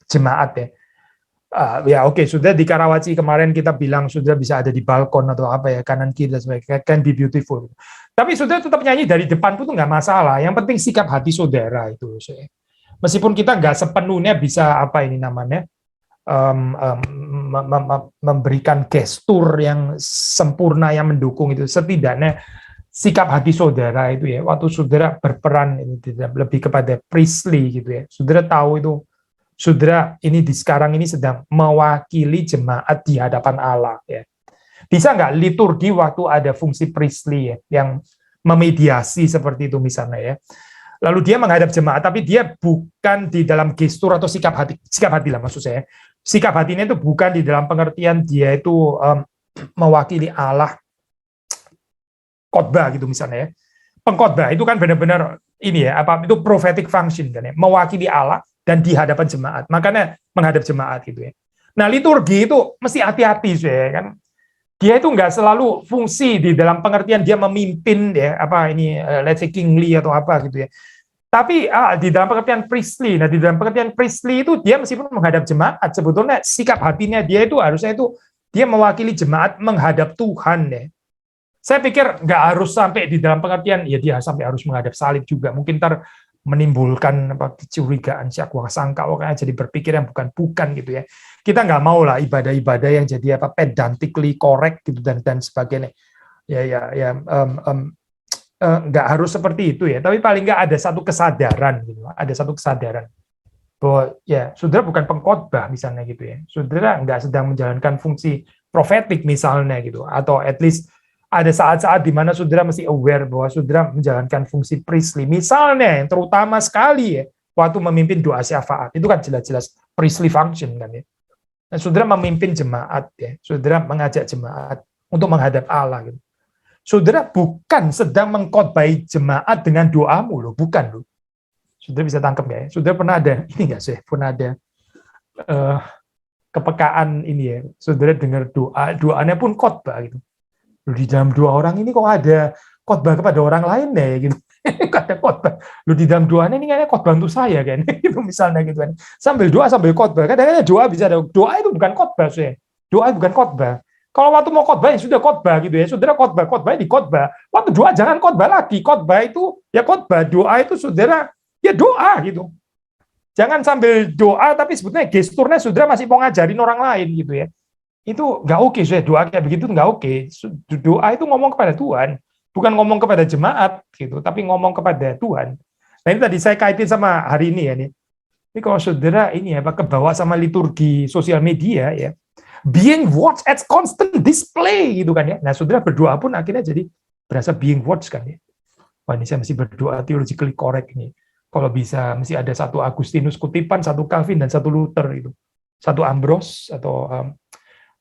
Speaker 1: jemaat ya. Ya oke, sudah di Karawaci kemarin kita bilang sudah bisa ada di balkon atau apa ya, kanan kiri dan sebagainya, can be beautiful. Tapi sudah tetap nyanyi dari depan itu nggak masalah. Yang penting sikap hati saudara itu. Meskipun kita nggak sepenuhnya bisa apa ini namanya, memberikan gestur yang sempurna yang mendukung itu, setidaknya sikap hati saudara itu ya, waktu saudara berperan ini lebih kepada priestly gitu ya, saudara tahu itu saudara ini di sekarang ini sedang mewakili jemaat di hadapan Allah ya. Bisa nggak liturgi waktu ada fungsi priestly ya, yang memediasi seperti itu misalnya ya, lalu dia menghadap jemaat tapi dia bukan di dalam gestur atau sikap hati lah maksud saya. Sikap hatinya itu bukan di dalam pengertian dia itu mewakili Allah, khotbah gitu misalnya ya. Pengkhotbah itu kan benar-benar ini ya, apa itu prophetic function kan ya, mewakili Allah dan di hadapan jemaat. Makanya menghadap jemaat gitu ya. Nah, liturgi itu mesti hati-hati ya kan. Dia itu nggak selalu fungsi di dalam pengertian dia memimpin ya, apa ini let's say kingly atau apa gitu ya. Tapi di dalam pengertian priestly, nah di dalam pengertian priestly itu dia meskipun menghadap jemaat, sebetulnya sikap hatinya dia itu harusnya itu dia mewakili jemaat menghadap Tuhan ya. Saya pikir nggak harus sampai di dalam pengertian ya dia sampai harus menghadap salib juga. Mungkin menimbulkan kecurigaan, sangka orang jadi berpikir yang bukan gitu ya. Kita nggak mau lah ibadah-ibadah yang jadi apa pedantically correct gitu dan sebagainya. Nggak harus seperti itu ya, tapi paling nggak ada satu kesadaran gitu, bahwa ya saudara bukan pengkhotbah misalnya gitu ya, saudara nggak sedang menjalankan fungsi profetik misalnya gitu, atau at least ada saat-saat di mana saudara mesti aware bahwa saudara menjalankan fungsi priestly misalnya, yang terutama sekali ya waktu memimpin doa syafaat itu kan jelas-jelas priestly function kan ya. Nah, saudara memimpin jemaat ya, saudara mengajak jemaat untuk menghadap Allah gitu. Saudara bukan sedang mengkhotbahi jemaat dengan doamu loh, bukan loh. Saudara bisa tangkap ya? Saudara pernah ada ini nggak sih? Pernah ada kepekaan ini ya? Saudara dengar doanya pun khotbah gitu. Loh, di dalam doa orang ini kok ada khotbah kepada orang lain ya gitu. Kok ada khotbah. Loh, di dalam doanya ini kayaknya khotbah untuk saya kan. Itu misalnya gitu kan. Sambil doa sambil khotbah. Kadang-kadang doa bisa ada. Doa itu bukan khotbah sih. Doa bukan khotbah. Kalau waktu mau khotbah ya sudah khotbah gitu ya, saudara khotbah di khotbah. Waktu doa jangan khotbah lagi, khotbah itu ya khotbah, doa itu saudara ya doa gitu. Jangan sambil doa tapi sebetulnya gesturnya saudara masih mau ngajarin orang lain gitu ya. Itu nggak oke, saya doa kayak begitu nggak oke. Doa itu ngomong kepada Tuhan, bukan ngomong kepada jemaat gitu, tapi ngomong kepada Tuhan. Nah ini tadi saya kaitin sama hari ini ya nih. Ini kalau saudara ini ya, kebawa sama liturgi sosial media ya, being watched at constant display gitu kan ya. Nah, saudara berdoa pun akhirnya jadi berasa being watched kan ya. Wah, ini saya mesti berdoa theologically correct ini. Kalau bisa mesti ada satu Agustinus kutipan, satu Calvin dan satu Luther itu. Satu Ambrose atau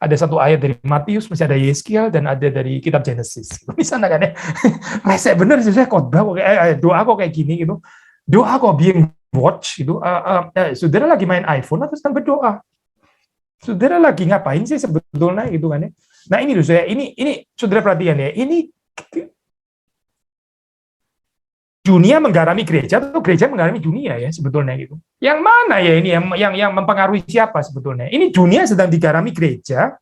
Speaker 1: ada satu ayat dari Matius, mesti ada Yeskiel dan ada dari kitab Genesis. Bisa enggak kan ya? Saya bener sih, saya khotbah kok doa kok kayak gini gitu. Doa kok being watch itu, saudara lagi main iPhone atau sedang berdoa? Saudara lagi ngapain sih sebetulnya gitu kan ya? Nah ini loh saya, ini saudara perhatian ya, ini dunia menggarami gereja atau gereja menggarami dunia ya sebetulnya gitu. Yang mana ya ini yang mempengaruhi siapa sebetulnya? Ini dunia sedang digarami gereja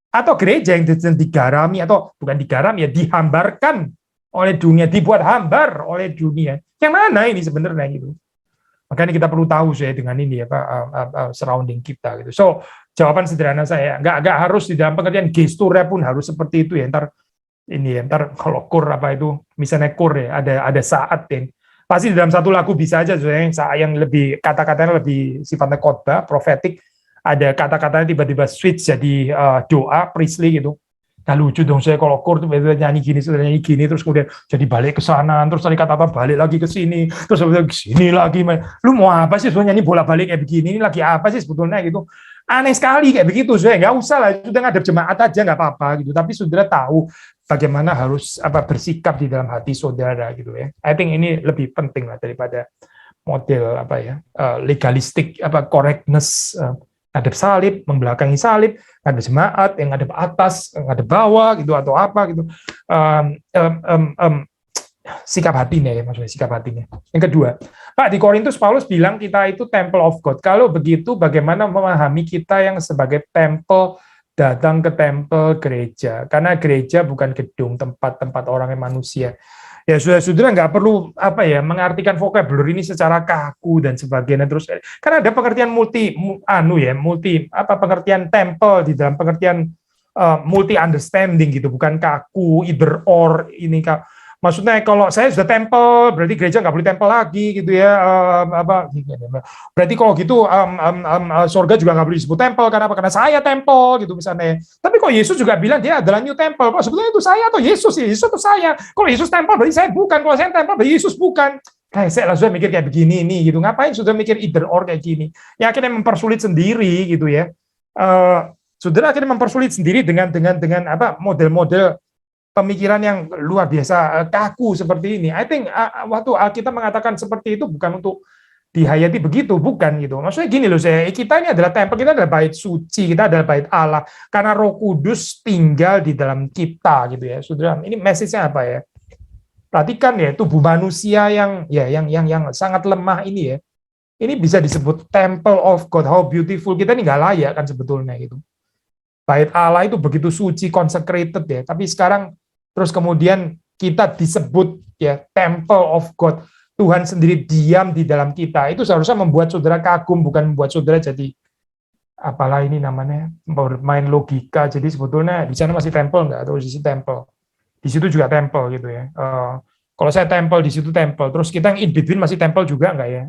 Speaker 1: atau gereja yang sedang digarami atau bukan digarami ya, dihambarkan oleh dunia, dibuat hambar oleh dunia. Yang mana ini sebenarnya gitu? Makanya kita perlu tahu saya dengan ini surrounding kita gitu. So jawaban sederhana saya, nggak harus di dalam pengertian gesturnya pun harus seperti itu ya. Ntar kalau kur apa itu misalnya kur ya ada saat ya. Pasti di dalam satu lagu bisa aja yang lebih kata-katanya lebih sifatnya khotbah, profetik, ada kata-katanya tiba-tiba switch jadi doa, priestly gitu. Nah lucu dong saya kalau kur tuh nyanyi gini terus kemudian jadi balik ke sana, terus tadi kata-kata balik lagi ke sini, terus ke sini lagi. Lu mau apa sih sebenarnya nyanyi bola-balik kayak begini? Ini lagi apa sih sebetulnya gitu? Aneh sekali kayak begitu. Saya nggak usah lah, sudah ngadep jemaat aja nggak apa-apa gitu. Tapi saudara tahu bagaimana harus bersikap di dalam hati saudara gitu ya. I think ini lebih penting lah daripada model legalistik correctness, ngadep salib, membelakangi salib, ngadep jemaat, yang ngadep atas, ngadep bawah gitu atau apa gitu. Sikap hatinya ya, maksudnya sikap hatinya. Yang kedua, Pak, di Korintus Paulus bilang kita itu temple of God. Kalau begitu bagaimana memahami kita yang sebagai temple datang ke temple gereja? Karena gereja bukan gedung, tempat-tempat orang yang manusia. Ya sudah nggak perlu mengartikan vocabulary ini secara kaku dan sebagainya terus, karena ada pengertian pengertian temple di dalam pengertian multi understanding gitu, bukan kaku either or ini Kak. Maksudnya kalau saya sudah temple berarti gereja nggak boleh temple lagi gitu ya, berarti kalau gitu surga juga nggak boleh disebut temple karena saya temple gitu misalnya. Tapi kok Yesus juga bilang dia adalah new temple, kok sebetulnya itu saya atau Yesus sih? Yesus atau saya? Kalau Yesus temple berarti saya bukan, kalau saya temple berarti Yesus bukan. Saya langsung mikir kayak begini nih gitu, ngapain sudah mikir either or kayak gini? Ya akhirnya mempersulit sendiri gitu ya. Saudara akhirnya mempersulit sendiri dengan model-model pemikiran yang luar biasa kaku seperti ini. I think waktu kita mengatakan seperti itu bukan untuk dihayati begitu, bukan gitu. Maksudnya gini loh, kita ini adalah tempel, kita adalah bait suci, kita adalah bait Allah karena Roh Kudus tinggal di dalam kita gitu ya. Saudara, ini message-nya apa ya? Perhatikan ya, tubuh manusia yang sangat lemah ini ya. Ini bisa disebut temple of God. How beautiful, kita ini nggak layak kan sebetulnya gitu. Bait Allah itu begitu suci, consecrated ya. Tapi sekarang terus kemudian kita disebut ya temple of God. Tuhan sendiri diam di dalam kita. Itu seharusnya membuat saudara kagum, bukan membuat saudara jadi apalah ini namanya, bermain logika. Jadi sebetulnya di sana masih temple nggak, atau di sisi temple. Di situ juga temple gitu ya. Kalau saya temple, di situ temple. Terus kita yang in between masih temple juga nggak ya?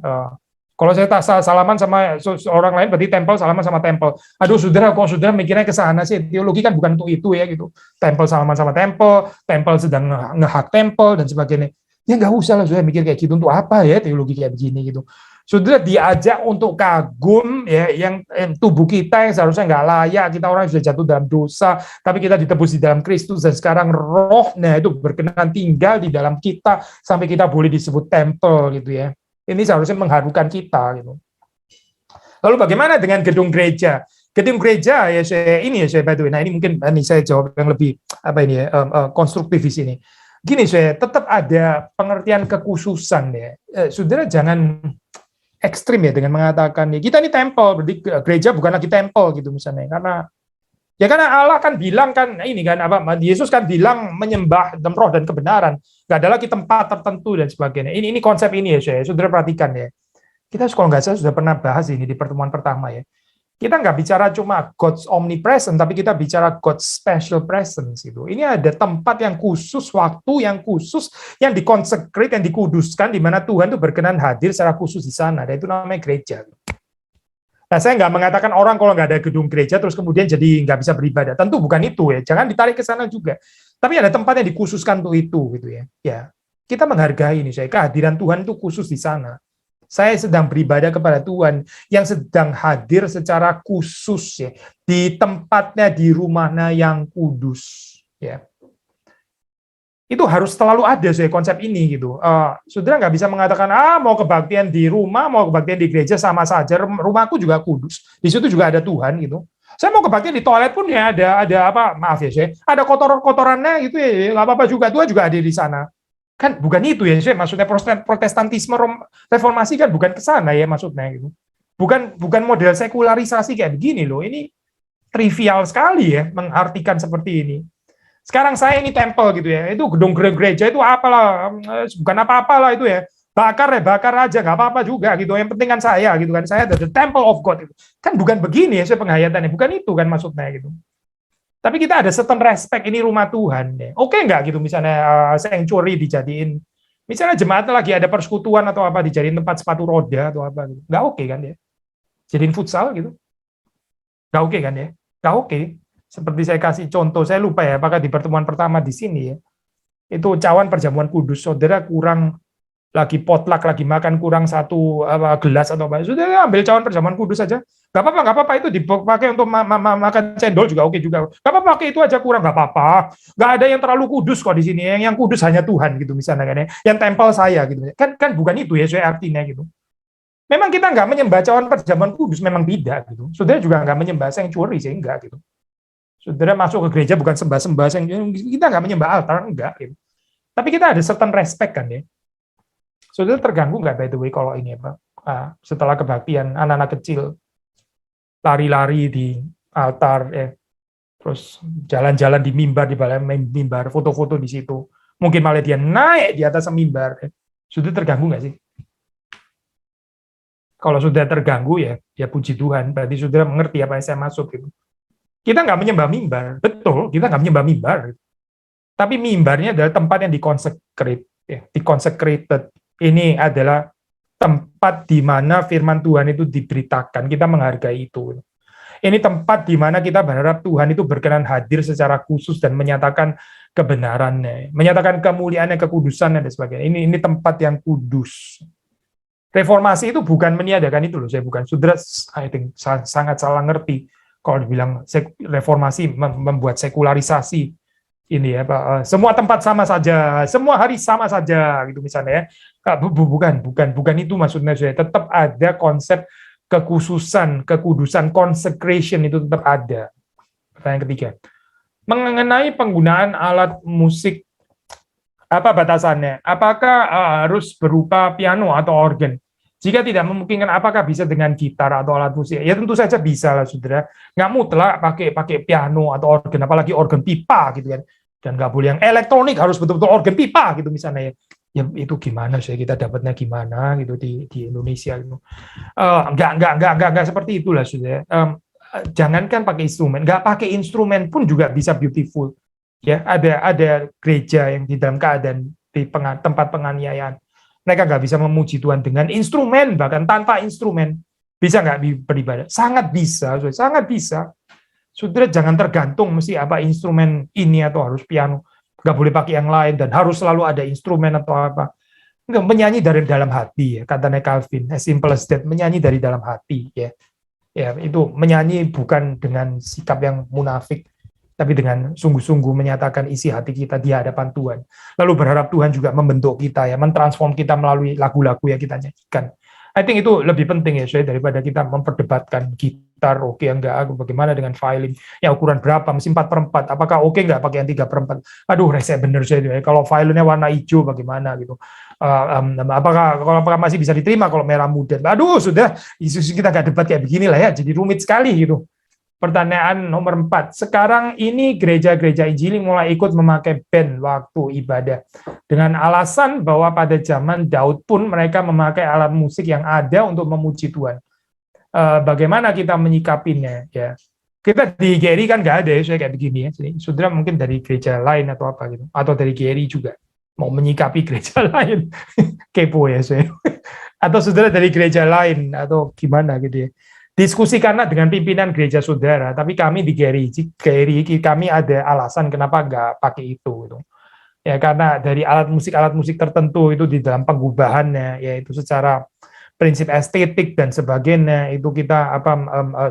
Speaker 1: Kalau saya tak salaman sama orang lain berarti temple salaman sama temple. Aduh, saudara, kok saudara mikirnya ke sana sih? Teologi kan bukan untuk itu ya gitu. Temple salaman sama temple sedang ngehak temple dan sebagainya. Ya nggak usah lah saudara mikir kayak gitu, untuk apa ya teologi kayak begini gitu. Saudara diajak untuk kagum ya, yang tubuh kita yang seharusnya nggak layak, kita orang yang sudah jatuh dalam dosa, tapi kita ditebus di dalam Kristus dan sekarang rohnya itu berkenan tinggal di dalam kita sampai kita boleh disebut temple gitu ya. Ini seharusnya mengharukan kita gitu. Lalu bagaimana dengan gedung gereja? Gedung gereja ya saya by the way. Nah ini mungkin saya jawab yang lebih konstruktif di sini. Gini tetap ada pengertian kekhususan ya. Saudara jangan ekstrim ya dengan mengatakan ya kita ini temple, berarti gereja bukan lagi temple gitu misalnya. Karena Allah kan bilang kan ini kan Yesus kan bilang menyembah dalam roh dan kebenaran, nggak ada lagi tempat tertentu dan sebagainya. Ini konsep ini ya saudara perhatikan ya. Kita kalau nggak salah sudah pernah bahas ini di pertemuan pertama ya. Kita nggak bicara cuma God's omnipresent, tapi kita bicara God's special presence itu. Ini ada tempat yang khusus, waktu yang khusus, yang dikonsecrate, yang dikuduskan, di mana Tuhan itu berkenan hadir secara khusus di sana. Dan itu namanya gereja. Nah, saya nggak mengatakan orang kalau nggak ada gedung gereja terus kemudian jadi nggak bisa beribadah. Tentu bukan itu ya. Jangan ditarik ke sana juga. Tapi ada tempat yang dikhususkan untuk itu, gitu ya. Ya, kita menghargai ini. Saya kehadiran Tuhan itu khusus di sana. Saya sedang beribadah kepada Tuhan yang sedang hadir secara khusus ya di tempatnya, di rumahnya yang kudus ya. Itu harus selalu ada saya konsep ini gitu. Saudara nggak bisa mengatakan mau kebaktian di rumah, mau kebaktian di gereja sama saja. Rumahku juga kudus. Di situ juga ada Tuhan gitu. Saya mau kebaktian di toilet pun ya ada apa? Maaf ya saya, ada kotorannya gitu ya. Nggak apa-apa juga. Tuhan juga ada di sana. Kan bukan itu ya, maksudnya protestantisme reformasi kan bukan ke sana ya maksudnya gitu. Bukan model sekularisasi kayak begini loh. Ini trivial sekali ya mengartikan seperti ini. Sekarang saya ini tempel gitu ya. Itu gedung gereja itu apalah, bukan apa-apalah itu ya. Bakar aja nggak apa-apa juga gitu. Yang penting kan saya gitu kan. Saya the temple of God gitu. Kan bukan begini ya saya penghayatannya, bukan itu kan maksudnya gitu. Tapi kita ada certain respect, ini rumah Tuhan. Ya. Oke nggak gitu misalnya sanctuary dijadiin, misalnya jemaat lagi ada persekutuan atau apa, dijadiin tempat sepatu roda atau apa gitu. Nggak oke kan ya. Jadiin futsal gitu. Nggak oke kan ya. Nggak oke. Seperti saya kasih contoh, saya lupa ya, apakah di pertemuan pertama di sini ya, itu cawan perjamuan kudus, saudara kurang lagi potluck, lagi makan kurang satu gelas atau apa, sudah ambil cawan perjamuan kudus saja. Gak apa-apa itu dipakai untuk makan cendol juga oke juga. Gak apa-apa, pakai itu aja kurang, gak apa-apa. Gak ada yang terlalu kudus kok di sini. Yang kudus hanya Tuhan gitu misalnya kan ya. Yang tempel saya gitu. Kan bukan itu ya saya artinya gitu. Memang kita nggak menyembah cawan perjamuan kudus, memang tidak gitu. Saudara juga nggak menyembah sanctuary sih, enggak gitu. Saudara masuk ke gereja bukan sembah-sembah sanctuary, kita nggak menyembah altar, enggak gitu. Tapi kita ada certain respect kan ya. Saudara terganggu nggak by the way kalau ini apa? Setelah kebaktian anak-anak kecil lari-lari di altar, terus jalan-jalan di mimbar, di balik mimbar, foto-foto di situ. Mungkin malah dia naik di atas mimbar. Sudah terganggu nggak sih? Kalau sudah terganggu ya puji Tuhan, berarti sudah mengerti apa yang saya maksud gitu. Kita nggak menyembah mimbar, betul, kita nggak menyembah mimbar. Tapi mimbarnya adalah tempat yang diconsecrated. Ini adalah tempat di mana firman Tuhan itu diberitakan, kita menghargai itu. Ini tempat di mana kita berharap Tuhan itu berkenan hadir secara khusus dan menyatakan kebenarannya, menyatakan kemuliaannya, kekudusannya, dan sebagainya. Ini tempat yang kudus. Reformasi itu bukan meniadakan itu loh, saya bukan. Saudara, I think sangat salah ngerti kalau dibilang reformasi membuat sekularisasi. Ini ya Pak, semua tempat sama saja, semua hari sama saja gitu misalnya ya. Bukan itu maksudnya saya. Tetap ada konsep kekhususan, kekudusan, consecration itu tetap ada. Pertanyaan ketiga, mengenai penggunaan alat musik, apa batasannya? Apakah harus berupa piano atau organ? Jika tidak memungkinkan, apakah bisa dengan gitar atau alat musik? Ya tentu saja bisa lah, saudara. Nggak mutlak pakai piano atau organ, apalagi organ pipa gitu kan. Dan nggak boleh yang elektronik, harus betul-betul organ pipa gitu misalnya ya. Ya itu gimana sih, kita dapatnya gimana gitu di Indonesia gitu. Nggak seperti itulah saudara. Jangankan pakai instrumen, nggak pakai instrumen pun juga bisa beautiful. Ya ada gereja yang di dalam keadaan di tempat penganiayaan. Mereka nggak bisa memuji Tuhan dengan instrumen, bahkan tanpa instrumen. Bisa nggak beribadah? Sangat bisa, sangat bisa. Saudara jangan tergantung mesti apa instrumen ini atau harus piano. Nggak boleh pakai yang lain dan harus selalu ada instrumen atau apa. Nggak, menyanyi dari dalam hati ya, katanya Calvin. As simple as that, menyanyi dari dalam hati ya. Ya, itu menyanyi bukan dengan sikap yang munafik, tapi dengan sungguh-sungguh menyatakan isi hati kita di hadapan Tuhan. Lalu berharap Tuhan juga membentuk kita ya, mentransform kita melalui lagu-lagu yang kita nyanyikan. I think itu lebih penting ya, daripada kita memperdebatkan gitar, oke enggak, bagaimana dengan violin, yang ukuran berapa, mesin 4/4, apakah oke enggak pakai yang 3/4, aduh rese bener saya, kalau violinnya warna hijau bagaimana gitu, apakah masih bisa diterima kalau merah muda, aduh sudah, kita nggak debat kayak begini lah ya, jadi rumit sekali gitu. Pertanyaan nomor 4. Sekarang ini gereja-gereja Injili mulai ikut memakai band waktu ibadah. Dengan alasan bahwa pada zaman Daud pun mereka memakai alat musik yang ada untuk memuji Tuhan. bagaimana kita menyikapinya ya. Kita di GRI kan nggak ada ya saya kayak begini ya. Jadi, saudara mungkin dari gereja lain atau apa gitu, atau dari GRI juga mau menyikapi gereja lain, kepo ya saya. Atau saudara dari gereja lain atau gimana gitu ya. Diskusikanlah dengan pimpinan gereja saudara. Tapi kami di GRI kami ada alasan kenapa nggak pakai itu gitu. Ya karena dari alat musik tertentu itu di dalam pengubahannya, yaitu secara prinsip estetik dan sebagainya itu kita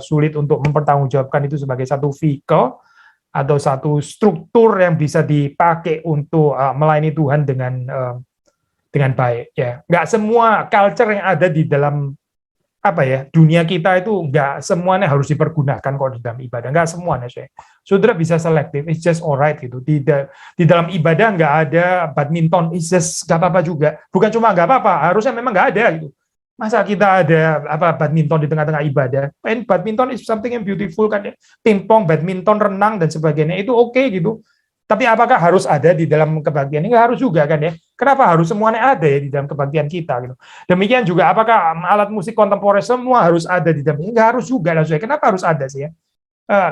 Speaker 1: sulit untuk mempertanggungjawabkan itu sebagai satu vehicle atau satu struktur yang bisa dipakai untuk melayani Tuhan dengan baik ya. Nggak semua culture yang ada di dalam dunia kita itu nggak semuanya harus dipergunakan kok di dalam ibadah, nggak semuanya saya. Saudara bisa selektif, it's just alright gitu. Di dalam ibadah nggak ada badminton, it's just nggak apa-apa juga. Bukan cuma nggak apa-apa, harusnya memang nggak ada gitu. Masa kita ada badminton di tengah-tengah ibadah? Badminton is something yang beautiful kan ya. Pingpong, badminton, renang dan sebagainya itu oke gitu. Tapi apakah harus ada di dalam kebaktian? Ini nggak harus juga kan ya. Kenapa harus semuanya ada ya di dalam kebaktian kita gitu. Demikian juga apakah alat musik kontemporer semua harus ada di dalam? Nggak harus juga lah. Kenapa harus ada sih ya?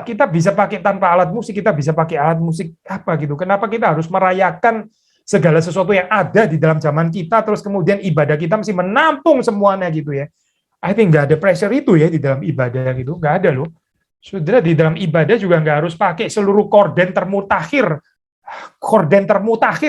Speaker 1: Kita bisa pakai tanpa alat musik, kita bisa pakai alat musik apa gitu. Kenapa kita harus merayakan segala sesuatu yang ada di dalam zaman kita, terus kemudian ibadah kita mesti menampung semuanya gitu ya. I think nggak ada pressure itu ya di dalam ibadah gitu, nggak ada loh. Saudara di dalam ibadah juga nggak harus pakai seluruh korden termutakhir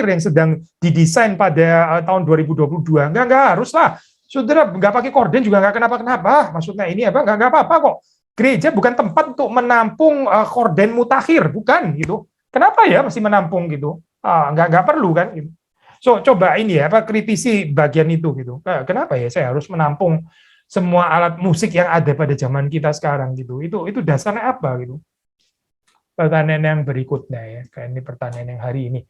Speaker 1: yang sedang didesain pada tahun 2022. Nggak harus lah. Saudara nggak pakai korden juga nggak kenapa-kenapa. Maksudnya ini nggak apa-apa kok. Gereja bukan tempat untuk menampung korden mutakhir, bukan gitu. Kenapa ya mesti menampung gitu? Nggak perlu kan gitu. So coba ini ya kritisi bagian itu gitu. Kenapa ya saya harus menampung semua alat musik yang ada pada zaman kita sekarang gitu. Itu dasarnya apa gitu? Pertanyaan yang berikutnya ya, kayak ini pertanyaan yang hari ini.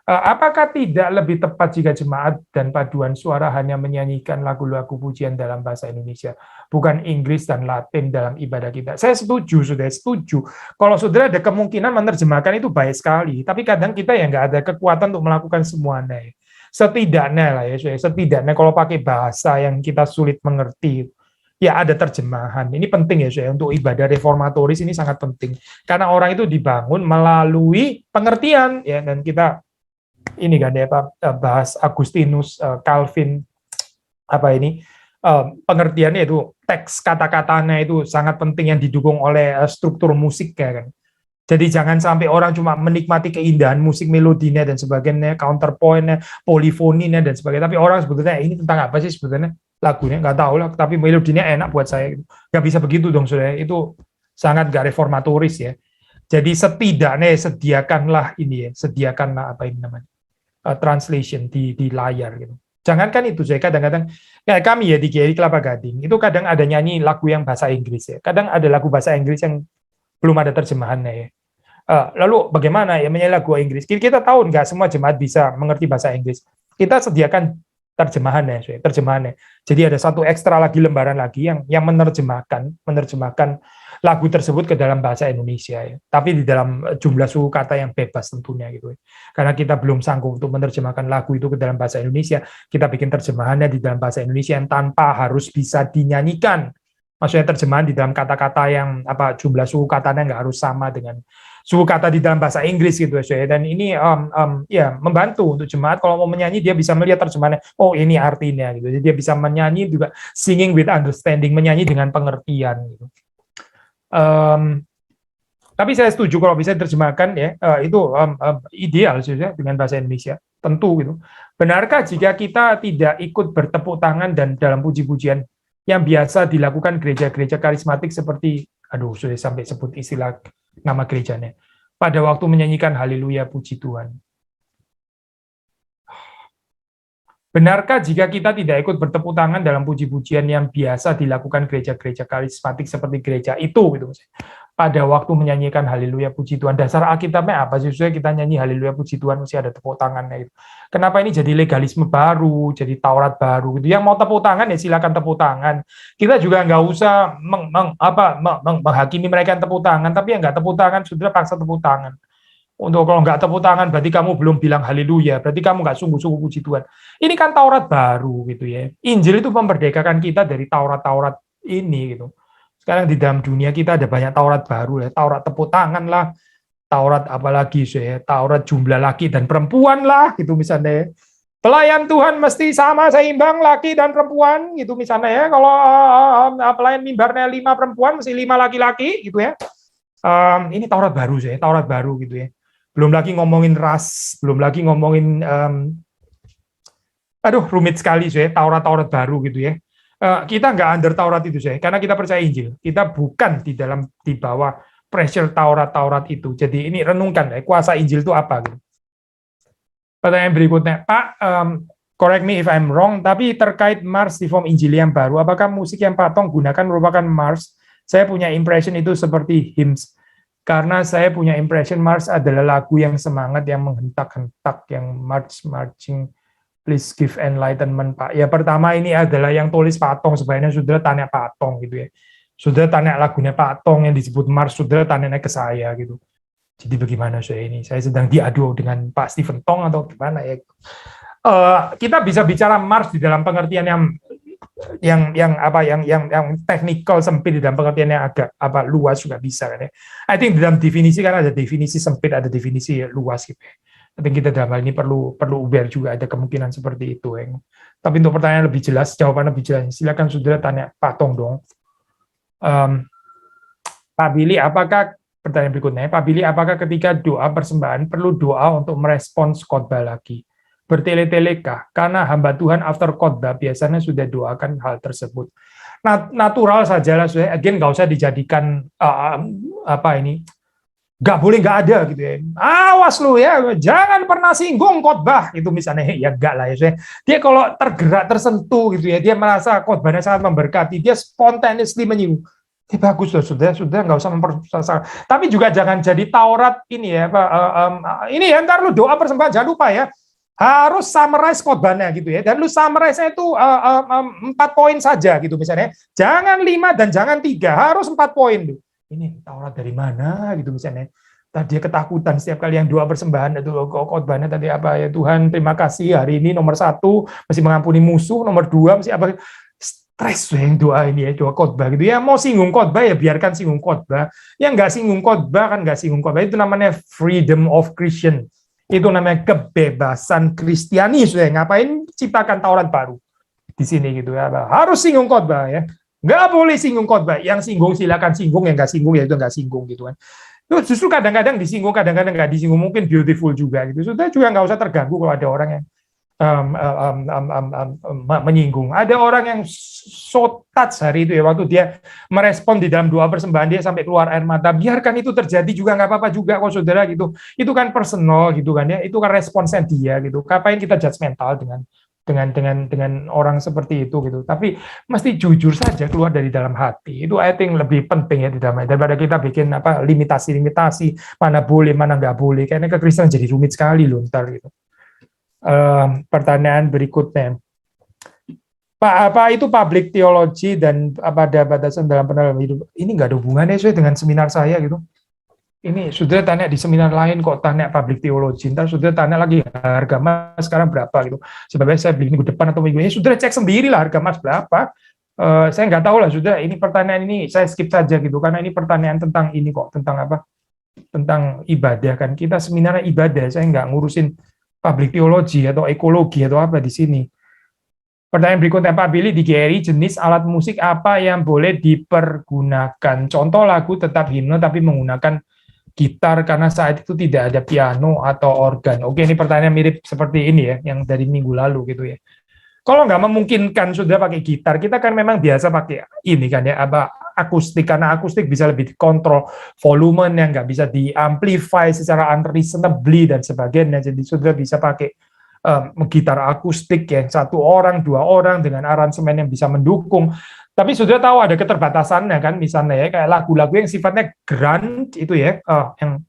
Speaker 1: Apakah tidak lebih tepat jika jemaat dan paduan suara hanya menyanyikan lagu-lagu pujian dalam bahasa Indonesia, bukan Inggris dan Latin dalam ibadah kita? Saya setuju, sudah setuju. Kalau saudara ada kemungkinan menerjemahkan itu baik sekali, tapi kadang kita ya nggak ada kekuatan untuk melakukan semuanya. Ya. Setidaknya lah ya, setidaknya kalau pakai bahasa yang kita sulit mengerti, ya ada terjemahan. Ini penting ya, saya untuk ibadah reformatoris ini sangat penting karena orang itu dibangun melalui pengertian ya, dan kita ini kan ya bahas Agustinus, Calvin pengertiannya itu teks kata-katanya itu sangat penting yang didukung oleh struktur musik ya kan. Jadi jangan sampai orang cuma menikmati keindahan musik melodinya dan sebagainya, counterpointnya, polifoninya dan sebagainya. Tapi orang sebetulnya ini tentang apa sih sebetulnya lagunya nggak tahu lah. Tapi melodinya enak buat saya. Nggak bisa begitu dong saudara. Itu sangat nggak reformatoris ya. Jadi setidaknya sediakanlah translation di layar gitu. Jangankan itu saya kadang-kadang kayak kami ya di GRI Kelapa Gading itu kadang ada nyanyi lagu yang bahasa Inggris ya. Kadang ada lagu bahasa Inggris yang belum ada terjemahannya ya. Lalu bagaimana ya menyanyi lagu Inggris? Kita tahu nggak semua jemaat bisa mengerti bahasa Inggris. Kita sediakan terjemahannya. Jadi ada satu ekstra lagi lembaran lagi yang menerjemahkan lagu tersebut ke dalam bahasa Indonesia ya. Tapi di dalam jumlah suku kata yang bebas tentunya gitu ya. Karena kita belum sanggup untuk menerjemahkan lagu itu ke dalam bahasa Indonesia, kita bikin terjemahannya di dalam bahasa Indonesia yang tanpa harus bisa dinyanyikan. Maksudnya terjemahan di dalam kata-kata yang jumlah suku katanya nggak harus sama dengan suku kata di dalam bahasa Inggris gitu ya. Dan ini ya membantu untuk jemaat kalau mau menyanyi dia bisa melihat terjemahannya. Oh ini artinya gitu. Jadi dia bisa menyanyi juga singing with understanding, menyanyi dengan pengertian gitu. Tapi saya setuju kalau bisa diterjemahkan ya itu ideal sih ya, dengan bahasa Indonesia tentu gitu. Benarkah jika kita tidak ikut bertepuk tangan dan dalam puji-pujian yang biasa dilakukan gereja-gereja karismatik seperti, sudah sampai sebut istilah nama gerejanya, pada waktu menyanyikan haleluya puji Tuhan. Benarkah jika kita tidak ikut bertepuk tangan dalam puji-pujian yang biasa dilakukan gereja-gereja karismatik seperti gereja itu, gitu, pada waktu menyanyikan haleluya puji Tuhan? Dasar Alkitabnya apa sih? Kita nyanyi haleluya puji Tuhan mesti ada tepuk tangannya itu. Kenapa ini jadi legalisme baru, jadi Taurat baru? Gitu. Yang mau tepuk tangan ya silakan tepuk tangan. Kita juga nggak usah menghakimi mereka yang tepuk tangan, tapi yang nggak tepuk tangan sudah paksa tepuk tangan. Untuk kalau nggak tepuk tangan berarti kamu belum bilang haleluya, berarti kamu nggak sungguh-sungguh puji Tuhan. Ini kan Taurat baru gitu ya. Injil itu memerdekakan kita dari Taurat-Taurat ini gitu. Sekarang di dalam dunia kita ada banyak Taurat baru ya, Taurat tepuk tangan lah, Taurat apalagi saya, Taurat jumlah laki dan perempuan lah, gitu misalnya. Pelayan Tuhan mesti sama seimbang laki dan perempuan, gitu misalnya ya. Kalau pelayan mimbarnya 5 perempuan, mesti 5 laki-laki, gitu ya. Ini Taurat baru saya, Taurat baru gitu ya. Belum lagi ngomongin ras, belum lagi ngomongin, aduh rumit sekali saya, Taurat-Taurat baru gitu ya. Kita nggak under Taurat itu saya, karena kita percaya Injil. Kita bukan di bawah pressure Taurat-Taurat itu. Jadi ini renungkan ya, kuasa Injil itu apa gitu. Pertanyaan berikutnya, Pak, correct me if I'm wrong, tapi terkait Mars di form Injil yang baru, apakah musik yang Pak Tong gunakan merupakan Mars? Saya punya impression itu seperti hymns, karena saya punya impression Mars adalah lagu yang semangat, yang menghentak-hentak, yang marching, please give enlightenment, Pak. Ya pertama ini adalah yang tulis Pak Tong, sebenarnya sudah tanya Pak Tong gitu ya. Sudah tanya lagunya Pak Tong yang disebut Mars, sudah tanya ke saya gitu. Jadi bagaimana saya ini? Saya sedang diadu dengan Pak Stephen Tong atau gimana ya? Kita bisa bicara Mars di dalam pengertian yang technical sempit, di dalam pengertian yang agak luas juga bisa kan ya. I think di dalam definisi kan ada definisi sempit, ada definisi luas gitu. I think kita dalam hal ini perlu aware juga ada kemungkinan seperti itu ya. Tapi untuk pertanyaan lebih jelas, jawaban lebih jelas, silakan saudara tanya Pak Tong dong. Pak Billy, pertanyaan berikutnya, Pak Billy, apakah ketika doa persembahan perlu doa untuk merespons khotbah lagi? Bertele-telekah? Karena hamba Tuhan after khotbah biasanya sudah doakan hal tersebut. Natural sajalah, again nggak usah dijadikan nggak boleh nggak ada gitu ya. Awas lu ya, jangan pernah singgung khotbah itu misalnya, ya enggak lah ya. Dia kalau tergerak tersentuh gitu ya, dia merasa khotbahnya sangat memberkati, dia spontaneously menyinggung. Bagus loh, sudah nggak usah mempersusah. Tapi juga jangan jadi Taurat ini ya, ini ya ntar lu doa persembahan jangan lupa ya, harus summarize khotbahnya gitu ya, dan lu summarize-nya itu 4 poin saja gitu misalnya, jangan 5 dan jangan 3, harus 4 poin tuh. Ini Taurat dari mana gitu misalnya. Tadi dia ketakutan setiap kali yang doa persembahan itu khotbahnya tadi apa ya, Tuhan terima kasih hari ini nomor 1 mesti mengampuni musuh, nomor 2 mesti apa, stres yang doa ini ya, doa khotbah gitu ya. Mau singgung khotbah ya biarkan singgung khotbah, yang nggak singgung khotbah kan nggak singgung khotbah. Itu namanya freedom of Christian, itu namanya kebebasan Kristiani. Sudah ngapain ciptakan Taurat baru di sini gitu ya, harus singgung khotbah ya, nggak boleh singgung khotbah. Yang singgung silakan singgung, yang nggak singgung ya itu nggak singgung gitu kan. Justru kadang-kadang disinggung, kadang-kadang nggak disinggung, mungkin beautiful juga gitu. Sudah juga nggak usah terganggu kalau ada orang yang menyinggung. Ada orang yang so touch hari itu ya, waktu dia merespon di dalam doa persembahan dia sampai keluar air mata. Biarkan itu terjadi juga, nggak apa-apa juga kok saudara gitu. Itu kan personal gitu kan ya, itu kan responsnya dia gitu. Ngapain kita judgmental dengan orang seperti itu gitu. Tapi mesti jujur saja keluar dari dalam hati. Itu I think lebih penting ya di dalam, daripada kita bikin limitasi mana boleh mana nggak boleh. Kayaknya kekristenan jadi rumit sekali loh ntar gitu. Pertanyaan berikutnya, Pak, apa itu public theology dan apa ada batasan dalam pendalaman hidup? Ini nggak ada hubungannya dengan seminar saya gitu. Ini sudah tanya di seminar lain kok tanya public theology, ntar sudah tanya lagi harga emas sekarang berapa gitu. Sebenarnya saya beli minggu depan atau minggu ini, sudah cek sendiri lah harga emas berapa. Saya nggak tahu lah, sudah ini pertanyaan ini saya skip saja gitu, karena ini pertanyaan tentang ini kok, tentang apa? Tentang ibadah kan, kita seminarnya ibadah, saya nggak ngurusin public theology atau ekologi atau apa di sini. Pertanyaan berikutnya, Pak Billy, di GRI jenis alat musik apa yang boleh dipergunakan? Contoh lagu tetap himne tapi menggunakan gitar karena saat itu tidak ada piano atau organ. Oke, ini pertanyaan mirip seperti ini ya, yang dari minggu lalu gitu ya. Kalau nggak memungkinkan sudah pakai gitar, kita kan memang biasa pakai ini kan ya, akustik, karena akustik bisa lebih dikontrol, volume yang nggak bisa diamplify secara unreasonably dan sebagainya, jadi sudah bisa pakai gitar akustik ya, 1 orang 2 orang dengan aransemen yang bisa mendukung. Tapi sudah tahu ada keterbatasannya kan, misalnya ya kayak lagu-lagu yang sifatnya grand itu ya, yang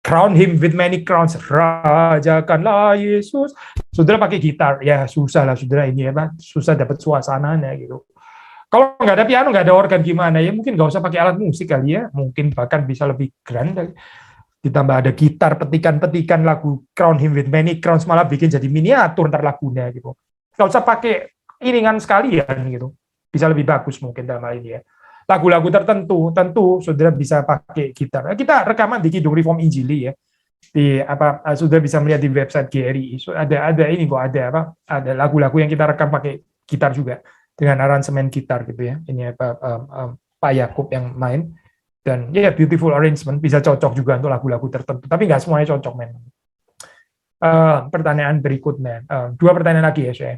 Speaker 1: crown him with many crowns, rajakanlah Yesus, saudara pakai gitar, ya susah lah saudara ini ya, susah dapat suasananya gitu. Kalau nggak ada piano, nggak ada organ gimana ya, mungkin nggak usah pakai alat musik kali ya, mungkin bahkan bisa lebih grand, ditambah ada gitar, petikan-petikan lagu crown him with many crowns, malah bikin jadi miniatur ntar lagunya gitu. Nggak usah pakai iringan sekalian gitu. bisa lebih bagus mungkin dalam hal ini ya. Lagu-lagu tertentu, tentu saudara bisa pakai gitar. Kita rekaman di Kidung Reform Injili ya. Di saudara bisa melihat di website GRI. So, ada ini kok ada lagu-lagu yang kita rekam pakai gitar juga dengan aransemen gitar gitu ya. Ini Pak Yakub yang main dan ya beautiful arrangement, bisa cocok juga untuk lagu-lagu tertentu. Tapi nggak semuanya cocok memang. Pertanyaan berikutnya, 2 pertanyaan lagi ya saya.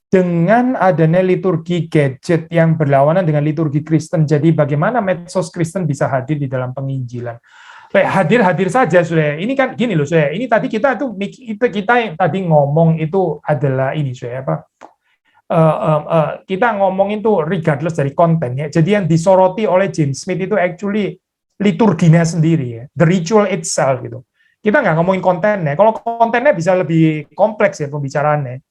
Speaker 1: Dengan adanya liturgi gadget yang berlawanan dengan liturgi Kristen, jadi bagaimana medsos Kristen bisa hadir di dalam penginjilan? Hadir saja, sudah. Ini kan gini loh, sudah. Ini tadi kita yang tadi ngomong itu adalah ini, sudah kita ngomong itu regardless dari konten ya. Jadi yang disoroti oleh James Smith itu actually liturginya sendiri ya, the ritual itself gitu. Kita nggak ngomongin kontennya. Kalau kontennya bisa lebih kompleks ya pembicaraannya.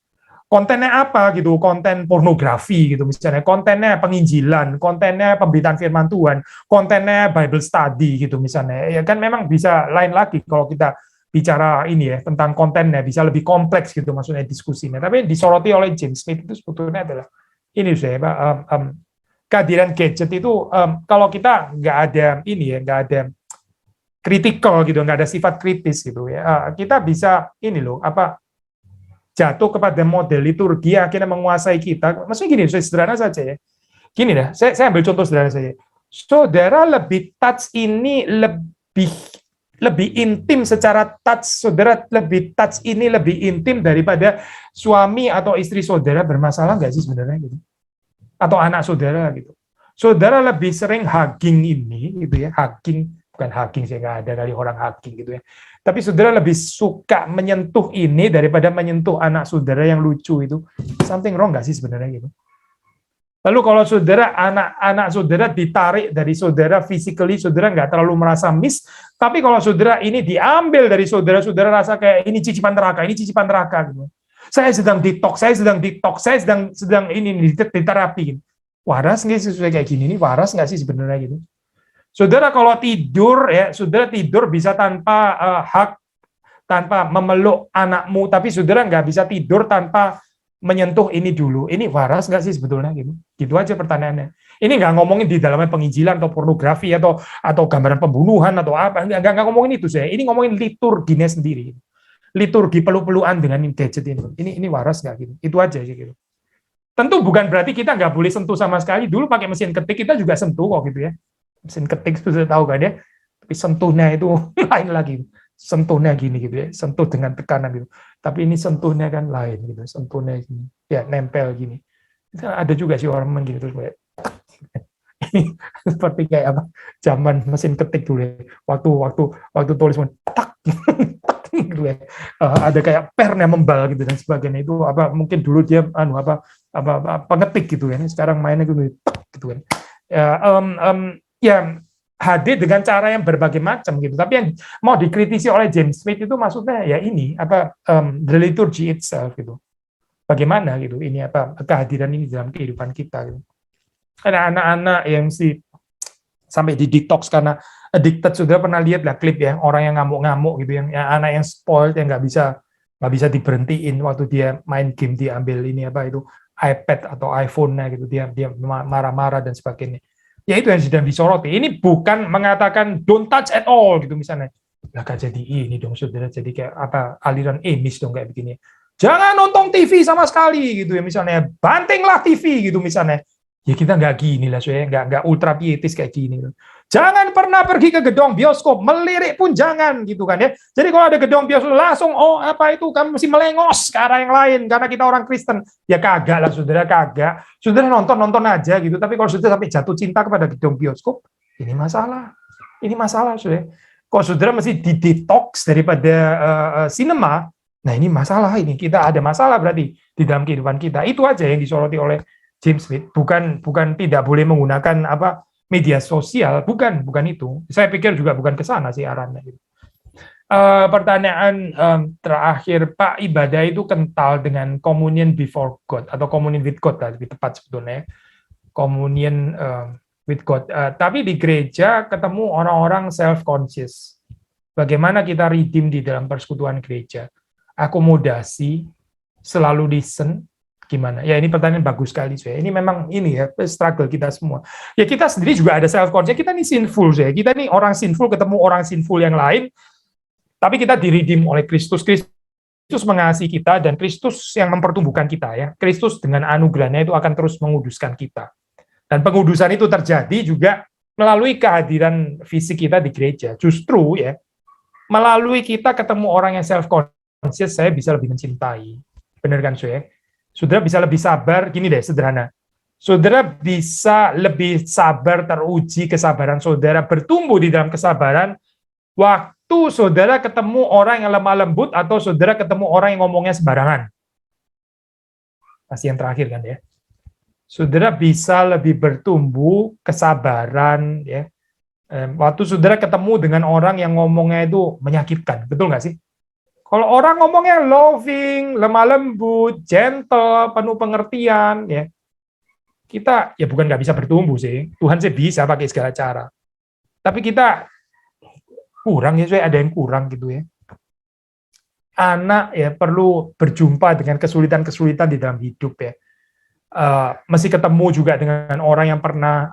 Speaker 1: Kontennya apa gitu? Konten pornografi gitu misalnya. Kontennya penginjilan, kontennya pemberitaan firman Tuhan, kontennya Bible study gitu misalnya. Ya kan memang bisa lain lagi kalau kita bicara ini ya tentang kontennya, bisa lebih kompleks gitu maksudnya diskusinya. Tapi yang disoroti oleh James Smith itu sebetulnya adalah ini saya kehadiran gadget itu kalau kita nggak ada ini ya, nggak ada kritikal gitu, nggak ada sifat kritis gitu ya. Kita bisa ini loh jatuh kepada model liturgi yang akhirnya menguasai kita. Maksudnya gini, sederhana saja ya. Gini dah, saya ambil contoh sederhana saja. Saudara lebih touch ini lebih intim secara touch, saudara lebih touch ini lebih intim daripada suami atau istri saudara bermasalah nggak sih sebenarnya gitu? Atau anak saudara gitu. Saudara lebih sering hugging ini gitu ya, hugging. Bukan hugging, saya nggak ada kali orang hugging gitu ya. Tapi saudara lebih suka menyentuh ini daripada menyentuh anak saudara yang lucu itu. Something wrong nggak sih sebenarnya gitu? Lalu kalau saudara, anak saudara ditarik dari saudara physically, saudara nggak terlalu merasa miss. Tapi kalau saudara ini diambil dari saudara rasa kayak ini cicipan neraka gitu. Saya sedang detox, saya sedang ini diterapi gitu. Waras nggak sih kayak gini? Ini waras nggak sih sebenarnya gitu? Saudara kalau tidur ya, saudara tidur bisa tanpa hak, tanpa memeluk anakmu, tapi saudara nggak bisa tidur tanpa menyentuh ini dulu. Ini waras nggak sih sebetulnya gitu? Gitu aja pertanyaannya. Ini nggak ngomongin di dalamnya penginjilan atau pornografi atau gambaran pembunuhan atau apa, nggak ngomongin itu saya. Ini ngomongin liturginya sendiri. Liturgi peluk-pelukan dengan gadget ini. Ini waras nggak gitu? Itu aja sih gitu. Tentu bukan berarti kita nggak boleh sentuh sama sekali. Dulu pakai mesin ketik kita juga sentuh kok gitu ya. Mesin ketik itu sudah tahu kan ya, tapi sentuhnya itu lain lagi, sentuhnya gini gitu ya, sentuh dengan tekanan gitu, tapi ini sentuhnya kan lain gitu, sentuhnya gini, ya nempel gini. Ada juga sih orang gitu terus kayak ini seperti kayak apa zaman mesin ketik dulu ya, waktu tulis tak gitu ya, ada kayak pernya membal gitu dan sebagainya itu mungkin dulu dia pengetik gitu ya, sekarang mainnya gitu kan. Ya hadir dengan cara yang berbagai macam gitu. Tapi yang mau dikritisi oleh James Smith itu maksudnya ya ini the liturgy itself gitu. Bagaimana gitu ini kehadiran ini dalam kehidupan kita gitu. Ada anak-anak yang sampai di detox karena addicted. Sudah pernah lihat lah klip ya orang yang ngamuk-ngamuk gitu, yang anak yang spoiled yang nggak bisa diberhentiin waktu dia main game, diambil ini itu iPad atau iPhone-nya gitu, dia marah-marah dan sebagainya. Ya itu yang sedang disoroti. Ini bukan mengatakan don't touch at all gitu misalnya. Lah kan jadi ini dong saudara, jadi kayak aliran emis dong kayak begini. Jangan nonton TV sama sekali gitu ya misalnya. Bantinglah TV gitu misalnya. Ya kita nggak gini lah saudara, nggak ultra pietis kayak gini. Jangan pernah pergi ke gedung bioskop, melirik pun jangan gitu kan ya. Jadi kalau ada gedung bioskop langsung kamu mesti melengos ke arah yang lain karena kita orang Kristen. Ya kagak lah saudara, kagak. Saudara nonton aja gitu. Tapi kalau saudara sampai jatuh cinta kepada gedung bioskop, ini masalah. Ini masalah saudara. Kalau saudara mesti detox daripada sinema, nah ini masalah, ini kita ada masalah berarti di dalam kehidupan kita. Itu aja yang disoroti oleh James Smith. Bukan tidak boleh menggunakan media sosial, bukan itu. Saya pikir juga bukan ke sana sih arahnya. Pertanyaan terakhir, Pak, ibadah itu kental dengan communion before God atau communion with God lebih tepat sebetulnya. Communion with God. Tapi di gereja ketemu orang-orang self-conscious. Bagaimana kita redeem di dalam persekutuan gereja? Akomodasi, selalu listen, Gimana? Ya ini pertanyaan bagus sekali, saya. Ini memang ini ya struggle kita semua. Ya kita sendiri juga ada self conscious. Kita nih sinful, saya. Kita nih orang sinful ketemu orang sinful yang lain, tapi kita diredeem oleh Kristus. Kristus mengasihi kita dan Kristus yang mempertumbuhkan kita ya. Kristus dengan anugerahnya itu akan terus menguduskan kita. Dan pengudusan itu terjadi juga melalui kehadiran fisik kita di gereja. Justru ya, melalui kita ketemu orang yang self conscious, saya bisa lebih mencintai. Benar kan, saya? Saudara bisa lebih sabar, gini deh, sederhana. Saudara bisa lebih sabar, teruji kesabaran saudara, bertumbuh di dalam kesabaran, waktu saudara ketemu orang yang lemah lembut, atau saudara ketemu orang yang ngomongnya sembarangan. Masih yang terakhir kan ya. Saudara bisa lebih bertumbuh kesabaran, ya. Waktu saudara ketemu dengan orang yang ngomongnya itu menyakitkan, betul nggak sih? Kalau orang ngomongnya loving, lemah lembut, gentle, penuh pengertian, ya kita ya bukan nggak bisa bertumbuh sih. Tuhan sih bisa pakai segala cara. Tapi kita kurang ya, ada yang kurang gitu ya. Anak ya perlu berjumpa dengan kesulitan-kesulitan di dalam hidup ya. Mesti ketemu juga dengan orang yang pernah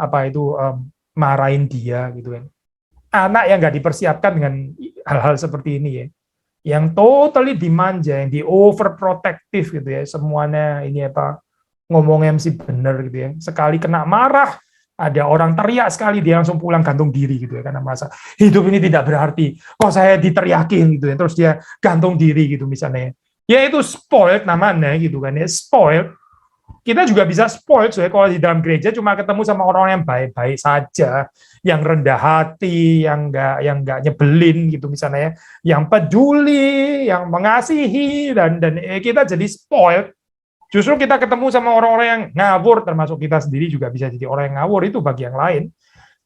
Speaker 1: marahin dia gitu kan. Anak yang nggak dipersiapkan dengan hal-hal seperti ini ya. Yang totally dimanja, yang di overprotective gitu ya, semuanya ini ngomongnya mesti benar gitu ya. Sekali kena marah, ada orang teriak sekali dia langsung pulang gantung diri gitu ya, karena merasa hidup ini tidak berarti. Kok saya diteriakin gitu ya, terus dia gantung diri gitu misalnya. Ya itu spoiled namanya gitu kan ya, spoiled. Kita juga bisa spoiled so ya, kalau di dalam gereja cuma ketemu sama orang yang baik-baik saja, yang rendah hati, yang nggak nyebelin gitu misalnya ya, yang peduli, yang mengasihi dan kita jadi spoiled. Justru kita ketemu sama orang-orang yang ngawur, termasuk kita sendiri juga bisa jadi orang yang ngawur, itu bagi yang lain.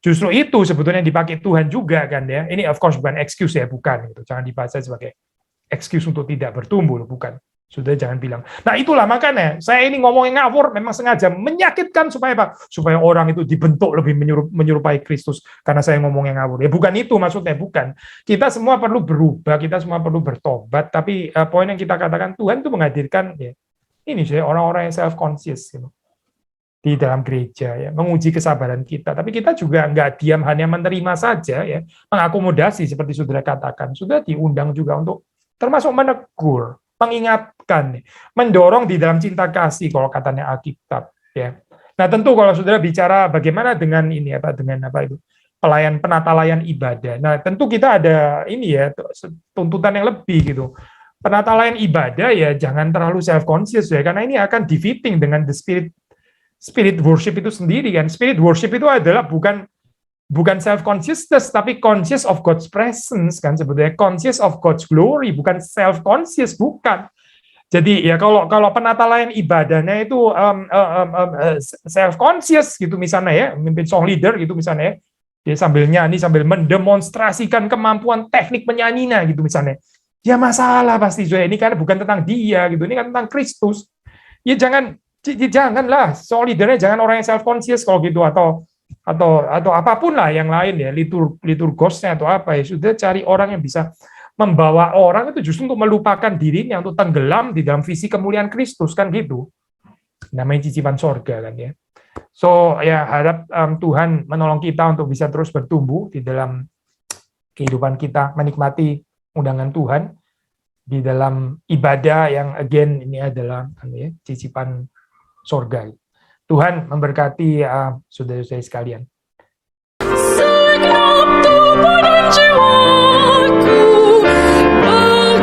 Speaker 1: Justru itu sebetulnya dipakai Tuhan juga kan ya. Ini of course bukan excuse ya, bukan gitu. Jangan dibaca sebagai excuse untuk tidak bertumbuh, bukan. Sudah, jangan bilang. Nah itulah makanya saya ini ngomongin ngawur memang sengaja menyakitkan supaya apa? Supaya orang itu dibentuk lebih menyerupai Kristus karena saya ngomongin ngawur. Ya bukan itu maksudnya, bukan. Kita semua perlu berubah, kita semua perlu bertobat. Tapi poin yang kita katakan, Tuhan itu menghadirkan ya ini saya orang-orang yang self conscious gitu, di dalam gereja ya, menguji kesabaran kita. Tapi kita juga nggak diam hanya menerima saja ya, mengakomodasi seperti saudara katakan. Sudah diundang juga untuk termasuk menegur, mengingatkan, mendorong di dalam cinta kasih kalau katanya Alkitab ya. Nah tentu kalau saudara bicara bagaimana dengan ini dengan itu penata layan ibadah. Nah tentu kita ada ini ya tuntutan yang lebih gitu. Penata layan ibadah ya jangan terlalu self conscious ya, karena ini akan defeating dengan the spirit worship itu sendiri kan. Spirit worship itu adalah bukan self consciousness tapi conscious of God's presence kan, sebetulnya conscious of God's glory, bukan self conscious, bukan. Jadi ya kalau penata layan ibadahnya itu self conscious gitu misalnya ya, mimpin song leader gitu misalnya ya, dia sambil nyanyi sambil mendemonstrasikan kemampuan teknik menyanyinya gitu misalnya, ya masalah pasti juga ini karena bukan tentang dia gitu, ini kan tentang Kristus. Ya janganlah song leadernya jangan orang yang self conscious kalau gitu, atau apapun lah yang lain ya, liturgosnya atau apa ya, sudah cari orang yang bisa membawa orang itu justru untuk melupakan dirinya, untuk tenggelam di dalam visi kemuliaan Kristus kan gitu, namanya cicipan sorga kan ya. So ya harap Tuhan menolong kita untuk bisa terus bertumbuh di dalam kehidupan kita, menikmati undangan Tuhan di dalam ibadah yang again ini adalah cicipan sorga. Tuhan memberkati saudara-saudara sekalian. Jiwaku bagi Allah